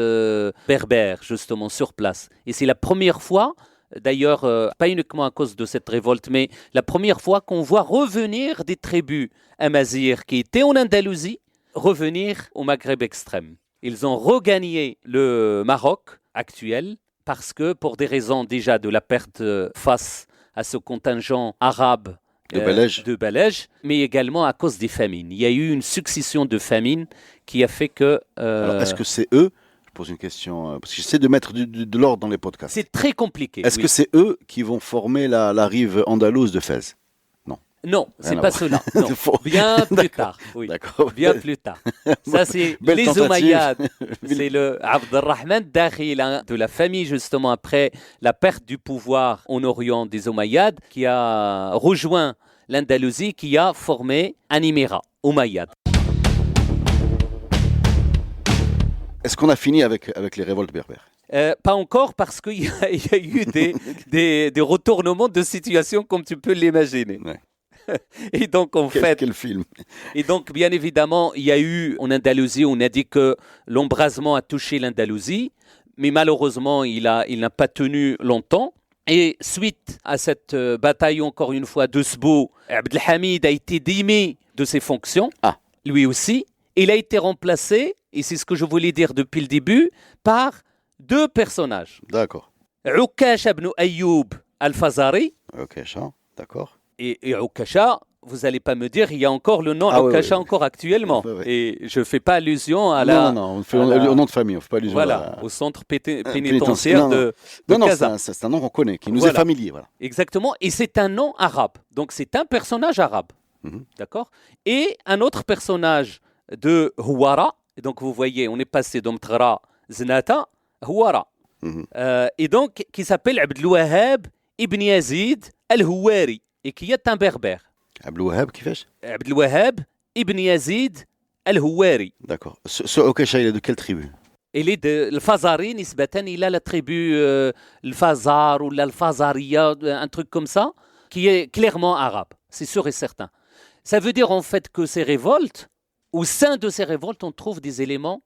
berbères, justement, sur place. Et c'est la première fois, d'ailleurs, pas uniquement à cause de cette révolte, mais la première fois qu'on voit revenir des tribus amazirs qui étaient en Andalousie, revenir au Maghreb extrême. Ils ont regagné le Maroc actuel parce que, pour des raisons déjà de la perte face à ce contingent arabe De Balej. mais également à cause des famines. Il y a eu une succession de famines qui a fait que... Alors, est-ce que c'est eux? Je pose une question, parce que j'essaie de mettre de l'ordre dans les podcasts. c'est très compliqué. Est-ce oui. que c'est eux qui vont former la rive andalouse de Fès? Non, c'est Rien à pas voir. cela. Non. Faux. Bien plus D'accord. tard. Oui. D'accord. Bien plus tard. Ça, c'est Belle les tentative. Omeyyades. C'est le Abdelrahman Dakhil, hein, de la famille, justement, après la perte du pouvoir en Orient des Omeyyades, qui a rejoint l'Andalousie, qui a formé un émirat, Omeyyade. Est-ce qu'on a fini avec les révoltes berbères? Pas encore, parce qu'il y a eu des retournements de situation, comme tu peux l'imaginer. Ouais. Et donc, en fait, Quel film? et donc, bien évidemment, il y a eu en Andalousie, on a dit que l'embrasement a touché l'Andalousie, mais malheureusement, il n'a pas tenu longtemps. Et suite à cette bataille, encore une fois, de Sbo, Abdelhamid a été démis de ses fonctions, Ah. lui aussi. Il a été remplacé, et c'est ce que je voulais dire depuis le début, par deux personnages. D'accord. Oukash ibn Ayoub al-Fazari, Ok, ça, d'accord. et Oukasha, vous n'allez pas me dire, il y a encore le nom Ah oui, Oukasha oui, oui. encore actuellement. Oui, oui. Et je ne fais pas allusion à la... Non, on fait à la- au nom de famille, on ne fait pas allusion Voilà, à au centre pénitentiaire pénitentiaire. de Non, c'est Casa. c'est un nom qu'on connaît, qui nous Voilà. est familier. Voilà. Exactement, et c'est un nom arabe. Donc c'est un personnage arabe. Mhm. D'accord. Et un autre personnage de Houara. Et donc vous voyez, on est passé d'Omtra Znata, Houara. Mhm. Et donc qui s'appelle Abdelwahab ibn Yazid al-Houari, et qui est un berbère. Abdelwahab, qui fait? Abdelwahab ibn Yazid al-Houari. D'accord. Ce Okesha, il est de quelle tribu? Il est de Fazari, nisbatan, il a la tribu le Fazar ou le Fazaria, un truc comme ça, qui est clairement arabe, c'est sûr et certain. Ça veut dire en fait que ces révoltes, au sein de ces révoltes, on trouve des éléments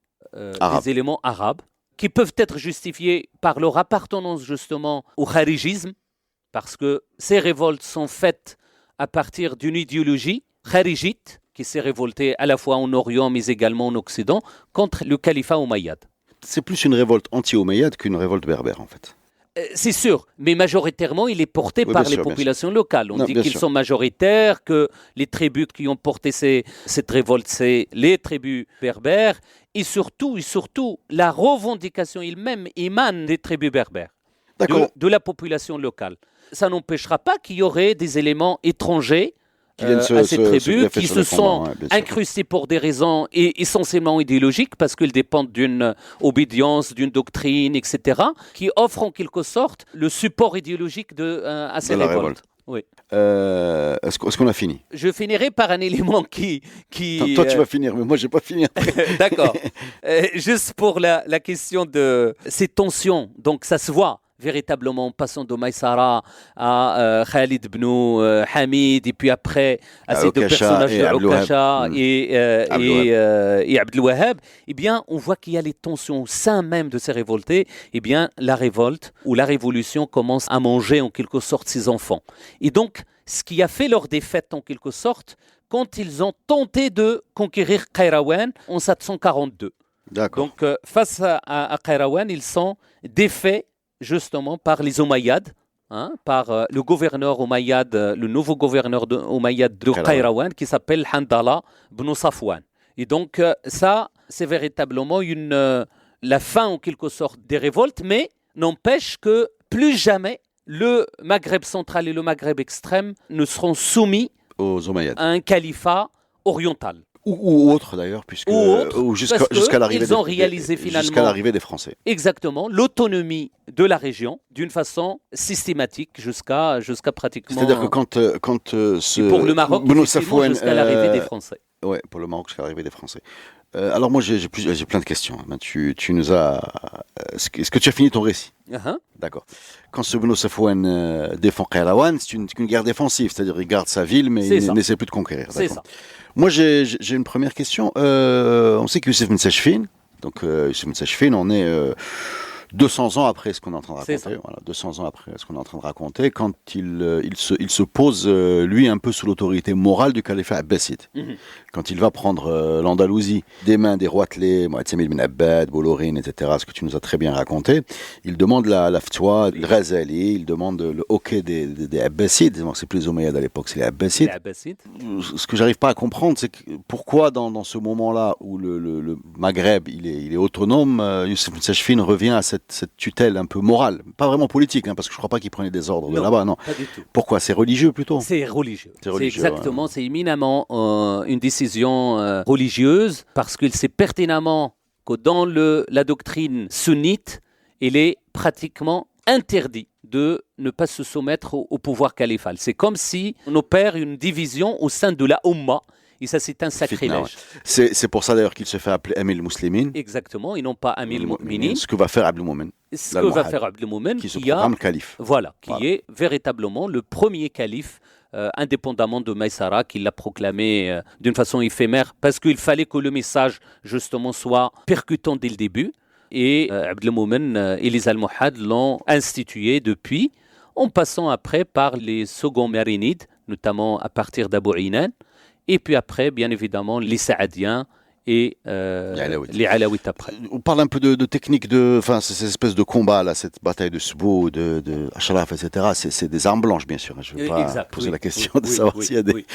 arabes qui peuvent être justifiés par leur appartenance justement au kharijisme, parce que ces révoltes sont faites à partir d'une idéologie kharijite qui s'est révoltée à la fois en Orient mais également en Occident contre le califat omeyyade. C'est plus une révolte anti-omeyyade qu'une révolte berbère, en fait. C'est sûr, mais majoritairement, il est porté Oui, par bien les sûr, bien populations locales. On Non, dit bien qu'ils sûr. sont majoritaires, que les tribus qui ont porté cette révolte, c'est les tribus berbères. Et surtout, la revendication elle-même émane des tribus berbères, D'accord. de la population locale. Ça n'empêchera pas qu'il y aurait des éléments étrangers Qui viennent à ces tribus greffer qui sur se les sont combats, ouais, bien sûr. incrustés pour des raisons essentiellement idéologiques, parce qu'ils dépendent d'une obédience, d'une doctrine, etc., qui offrent en quelque sorte le support idéologique à ces De la révoltes. révolte. Oui. Est-ce qu'on a fini? Je finirai par un élément qui Toi, tu vas finir, mais moi, je n'ai pas fini. D'accord. Juste pour la question de ces tensions, donc ça se voit véritablement en passant de Maïsara à Khalid ibn Hamid, et puis après à ces deux Okasha personnages et de Abdelwahab. Okasha Abdelwahab. et Abdelwahab, eh bien, on voit qu'il y a les tensions au sein même de ces révoltés. Eh bien, la révolte ou la révolution commence à manger en quelque sorte ses enfants. Et donc, ce qui a fait leur défaite en quelque sorte, quand ils ont tenté de conquérir Qayrawan en 742. D'accord. Donc, face à Qayrawan, ils sont défaits justement par les Omeyyades, par le gouverneur Omeyyade, le nouveau gouverneur Omeyyade de Qayrawan, qui s'appelle Handala ibn Safwan. Et donc, ça, c'est véritablement la fin en quelque sorte des révoltes, mais n'empêche que plus jamais le Maghreb central et le Maghreb extrême ne seront soumis Aux Omeyyades. à un califat oriental. Ou autre d'ailleurs, puisque Ou autre, parce que jusqu'à l'arrivée ils ont réalisé finalement- jusqu'à l'arrivée des Français. Exactement, l'autonomie de la région d'une façon systématique jusqu'à pratiquement... C'est-à-dire que quand ce Et pour le Maroc, Beno effectivement, Safouane, jusqu'à l'arrivée des Français. Ouais, pour le Maroc jusqu'à l'arrivée des Français. Alors moi j'ai plein de questions. Ben, tu nous as Est-ce que tu as fini ton récit? Uh-huh. D'accord. Quand ce Beno Safouane défend Qayrawan, c'est une guerre défensive, c'est-à-dire il garde sa ville, mais il n'essaie plus de conquérir. C'est ça. Moi, j'ai une première question. On sait que Youssef Ben Sachfine, donc Youssef Ben Sachfine, on est 200 ans après ce qu'on est en train de raconter. Voilà, 200 ans après ce qu'on est en train de raconter, quand il se pose, lui, un peu sous l'autorité morale du califat abbasside. Mhm. Quand il va prendre l'Andalousie des mains des rois clés, Mu'tamil bin Abbad, Bolorin, etc., ce que tu nous as très bien raconté, il demande la ftwa, le Ghazali, il demande le hockey des Abbasides. Donc, c'est plus les Omeyyades à l'époque, c'est les Abbasides. Ce que j'arrive pas à comprendre, c'est pourquoi dans ce moment-là où le Maghreb il est autonome, Youssef Ben Sachfine revient à cette tutelle un peu morale, pas vraiment politique, parce que je crois pas qu'il prenait des ordres de là-bas, non. Pas du tout. Pourquoi? C'est religieux plutôt? C'est religieux. C'est exactement, ouais. C'est éminemment une décision religieuse, parce qu'il sait pertinemment que dans la doctrine sunnite, il est pratiquement interdit de ne pas se soumettre au pouvoir califal. C'est comme si on opère une division au sein de la Ummah. Et ça, c'est un sacrilège. C'est pour ça d'ailleurs qu'il se fait appeler Amil Muslimin. Exactement, et non pas Amil Mu'minin. Ce que va faire Abdelmoumen. Ce que va faire Abdelmoumen, qui se proclame calife. Voilà, qui est véritablement le premier calife, indépendamment de Maïsara, qui l'a proclamé d'une façon éphémère, parce qu'il fallait que le message, justement, soit percutant dès le début. Et Abdelmoumen et les Almohades l'ont institué depuis, en passant après par les seconds Marinides, notamment à partir d'Abou Inan. Et puis après, bien évidemment, les Saadiens et les Alaouites après. On parle un peu de technique, ces espèces de combats, là, cette bataille de Sbou, de Acharaf, etc. C'est des armes blanches, bien sûr. Je ne vais pas poser la question de savoir s'il y a des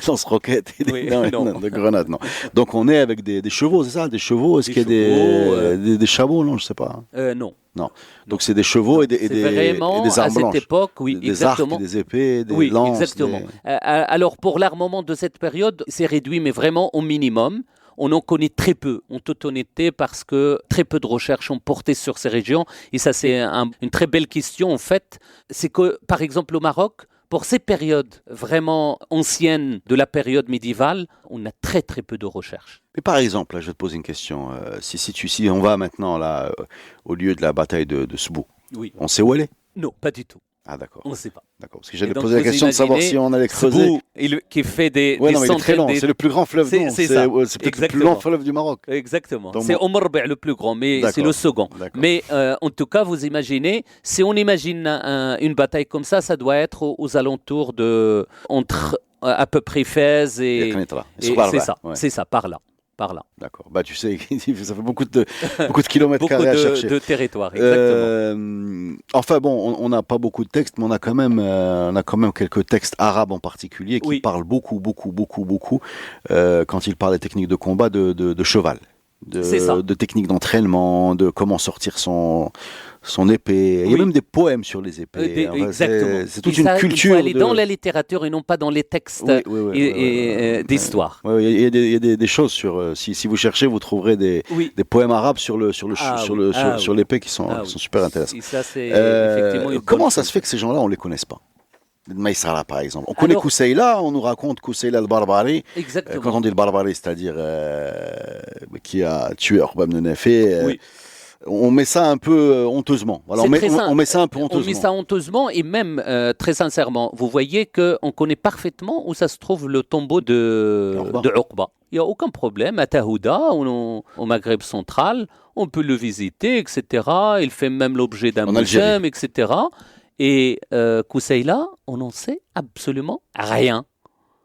lance-roquettes et des grenades. Non. Donc on est avec des chevaux, c'est ça? Des chevaux? Est-ce qu'il y a des chameaux? Non, je ne sais pas. Non. Non. Donc c'est des chevaux et des armes blanches. À cette époque, oui, des exactement. Arcs, des épées, des lances. Exactement. Alors pour l'armement de cette période, c'est réduit, mais vraiment au minimum. On en connaît très peu, en toute honnêteté, parce que très peu de recherches ont porté sur ces régions. Et ça, c'est une très belle question, en fait. C'est que, par exemple, au Maroc, pour ces périodes vraiment anciennes de la période médiévale, on a très très peu de recherches. Mais par exemple, là, je vais te poser une question. Si on va maintenant là, au lieu de la bataille de Sbou, on sait où elle est? Non, pas du tout. Ah d'accord. On ne sait pas. D'accord. Parce que j'allais poser la question de savoir si on allait creuser. Sbou, qui fait des non, mais il est très long. C'est le plus grand fleuve. C'est peut-être le plus long fleuve du Maroc. Exactement. C'est Omar le plus grand, mais c'est le second. Mais en tout cas, vous imaginez, si on imagine une bataille comme ça, ça doit être aux alentours de entre à peu près Fès et c'est ça. C'est ça, par là. D'accord. Bah tu sais, ça fait beaucoup de kilomètres carrés à chercher. De territoire, exactement. Enfin bon, on n'a pas beaucoup de textes, mais on a quand même quelques textes arabes en particulier qui parlent beaucoup, quand ils parlent des techniques de combat de cheval, de techniques d'entraînement, de comment sortir son épée. Il y a même des poèmes sur les épées. Exactement. C'est toute une culture. Il faut aller dans la littérature et non pas dans les textes d'histoire. Il y a des choses sur. Si vous cherchez, vous trouverez des poèmes arabes sur l'épée qui sont super intéressants. Ça, c'est effectivement comment ça se fait que ces gens-là, on les connaisse pas? Maïsara, par exemple. On connaît Kousseïla, on nous raconte Kousseïla le Barbari. Exactement. Quand on dit le Barbari, c'est-à-dire qui a tué Uqba ibn Nafi. On met ça un peu honteusement. Voilà, on met ça un peu honteusement. On met ça honteusement et même très sincèrement, vous voyez qu'on connaît parfaitement où ça se trouve le tombeau de Uqba. Il n'y a aucun problème. À Tahouda, au Maghreb central, on peut le visiter, etc. Il fait même l'objet d'un musée, etc. Et Kousseïla, on n'en sait absolument rien.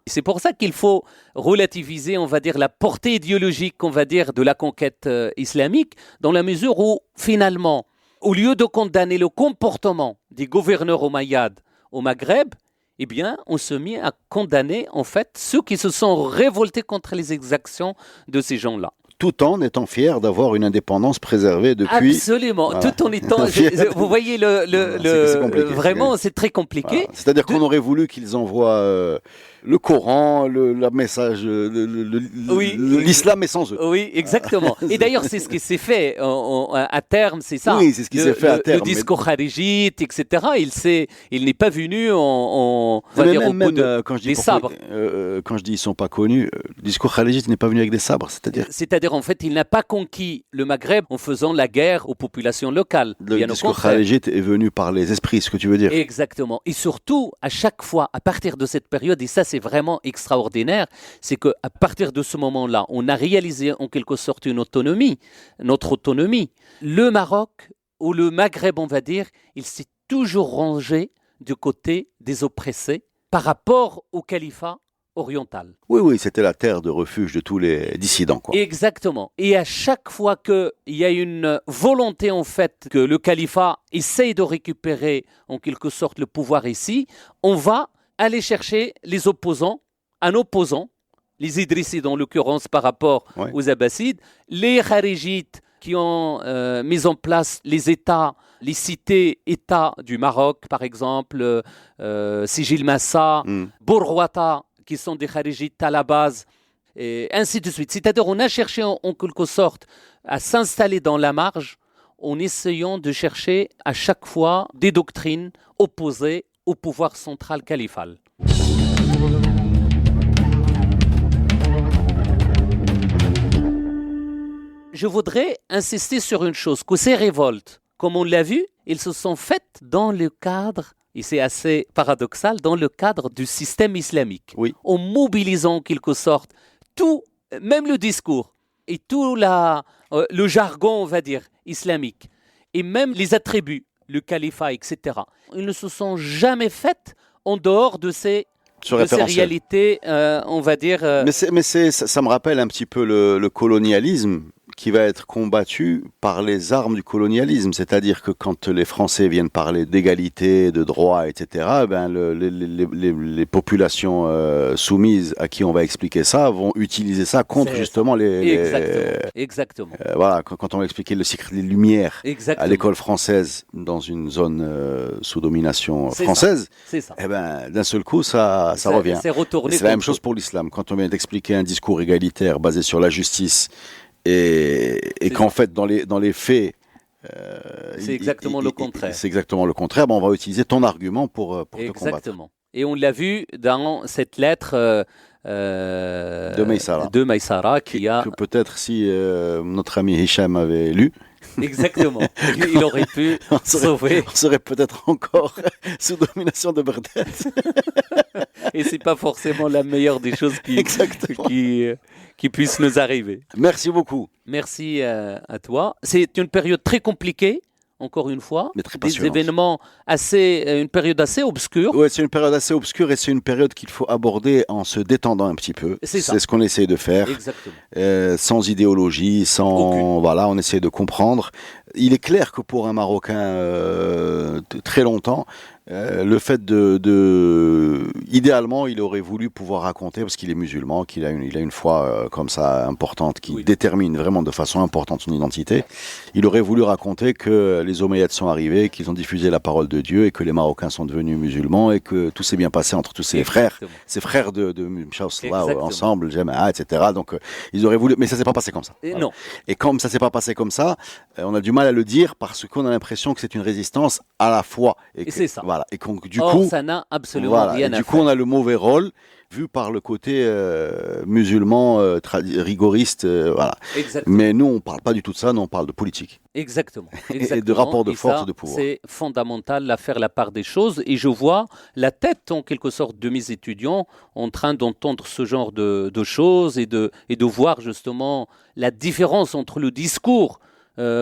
C'est pour ça qu'il faut relativiser, on va dire, la portée idéologique, on va dire, de la conquête islamique, dans la mesure où, finalement, au lieu de condamner le comportement des gouverneurs omeyyades au Maghreb, eh bien, on se mit à condamner, en fait, ceux qui se sont révoltés contre les exactions de ces gens-là. Tout en étant fier d'avoir une indépendance préservée depuis. Absolument, voilà. Tout en étant. Vous voyez, c'est vraiment, c'est très compliqué. Voilà. C'est-à-dire qu'on aurait voulu qu'ils envoient le Coran, la message, l'islam est sans eux. Oui, exactement. Et d'ailleurs, c'est ce qui s'est fait à terme, c'est ça. Oui, c'est ce qui s'est fait à terme. Le discours kharijite, etc. Il n'est pas venu on va dire, quand je dis des sabres. Quand je dis ils sont pas connus, le discours kharijite n'est pas venu avec des sabres, c'est-à-dire en fait, il n'a pas conquis le Maghreb en faisant la guerre aux populations locales. Le discours kharijite est venu par les esprits, ce que tu veux dire. Exactement. Et surtout, à chaque fois, à partir de cette période, et ça c'est vraiment extraordinaire, c'est qu'à partir de ce moment-là, on a réalisé en quelque sorte notre autonomie. Le Maroc, ou le Maghreb, on va dire, il s'est toujours rangé du côté des oppressés par rapport au califat oriental. Oui, c'était la terre de refuge de tous les dissidents, quoi. Exactement. Et à chaque fois qu'il y a une volonté, en fait, que le califat essaye de récupérer, en quelque sorte, le pouvoir ici, on va aller chercher les opposants, un opposant, les Idrissides en l'occurrence par rapport aux Abbassides, les Kharijites qui ont mis en place les États, les cités-États du Maroc, par exemple, Sijil Massa, Bourwata, qui sont des Kharijites à la base, et ainsi de suite. C'est-à-dire on a cherché en quelque sorte à s'installer dans la marge en essayant de chercher à chaque fois des doctrines opposées au pouvoir central califal. Je voudrais insister sur une chose, que ces révoltes, comme on l'a vu, elles se sont faites dans le cadre, et c'est assez paradoxal, dans le cadre du système islamique. Oui. En mobilisant en quelque sorte tout, même le discours, et tout le jargon, on va dire, islamique, et même les attributs, le califat, etc. Ils ne se sont jamais faits en dehors de ces réalités, on va dire... Mais ça me rappelle un petit peu le colonialisme qui va être combattu par les armes du colonialisme. C'est-à-dire que quand les Français viennent parler d'égalité, de droit, etc., ben les populations soumises à qui on va expliquer ça vont utiliser ça contre justement Exactement. Voilà, quand on va expliquer le cycle des Lumières à l'école française dans une zone sous domination française, c'est ça. Eh ben, d'un seul coup, ça revient. C'est la même chose pour l'islam. Quand on vient d'expliquer un discours égalitaire basé sur la justice, et qu'en fait, dans les faits... c'est exactement le contraire. C'est exactement le contraire. Ben, on va utiliser ton argument pour te combattre. Exactement. Et on l'a vu dans cette lettre de Maïsara que peut-être si notre ami Hicham avait lu... Exactement. Il aurait pu sauver. On serait peut-être encore sous domination de Bagdad. Et c'est pas forcément la meilleure des choses qui puissent nous arriver. Merci beaucoup. Merci à toi. C'est une période très compliquée, encore une fois. Mais très passionnante. Des événements une période assez obscure. Oui, c'est une période assez obscure et c'est une période qu'il faut aborder en se détendant un petit peu. C'est ce qu'on essaye de faire. Exactement. Sans idéologie, voilà, on essaie de comprendre. Il est clair que pour un Marocain très longtemps, le fait idéalement, il aurait voulu pouvoir raconter, parce qu'il est musulman, qu'il a une foi comme ça importante, qui détermine vraiment de façon importante son identité. Il aurait voulu raconter que les Omeyyades sont arrivés, qu'ils ont diffusé la parole de Dieu et que les Marocains sont devenus musulmans et que tout s'est bien passé entre tous ces frères de Mshawsla ensemble, Jama'a, etc. Donc ils auraient voulu, mais ça s'est pas passé comme ça. Non. Et comme ça s'est pas passé comme ça, on a du mal à le dire parce qu'on a l'impression que c'est une résistance à la foi. Et c'est ça. Voilà. Et du coup, ça n'a absolument rien à faire. Du coup, on a le mauvais rôle vu par le côté musulman, rigoriste. Voilà. Mais nous, on ne parle pas du tout de ça, nous, on parle de politique. Exactement. Et de rapport de force et de pouvoir. C'est fondamental à faire la part des choses. Et je vois la tête, en quelque sorte, de mes étudiants en train d'entendre ce genre de choses et de voir justement la différence entre le discours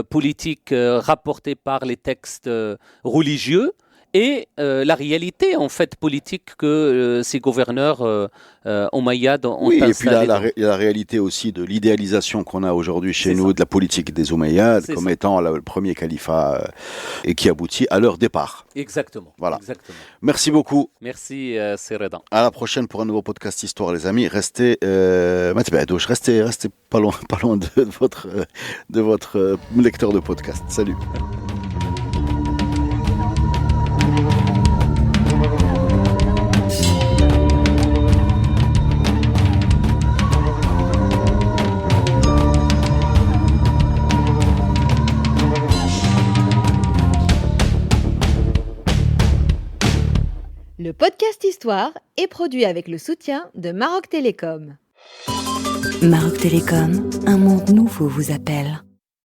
politique rapporté par les textes religieux et la réalité en fait politique que ces gouverneurs omeyyades ont installé. Et puis il y a la réalité aussi de l'idéalisation qu'on a aujourd'hui chez nous de la politique des Omeyyades comme étant le premier califat et qui aboutit à leur départ. Exactement. Voilà. Exactement. Merci beaucoup. Merci Seredan. À la prochaine pour un nouveau podcast Histoire les amis. Restez pas loin de votre lecteur de podcast. Salut. podcast Histoire est produit avec le soutien de Maroc Télécom. Maroc Télécom, un monde nouveau vous appelle.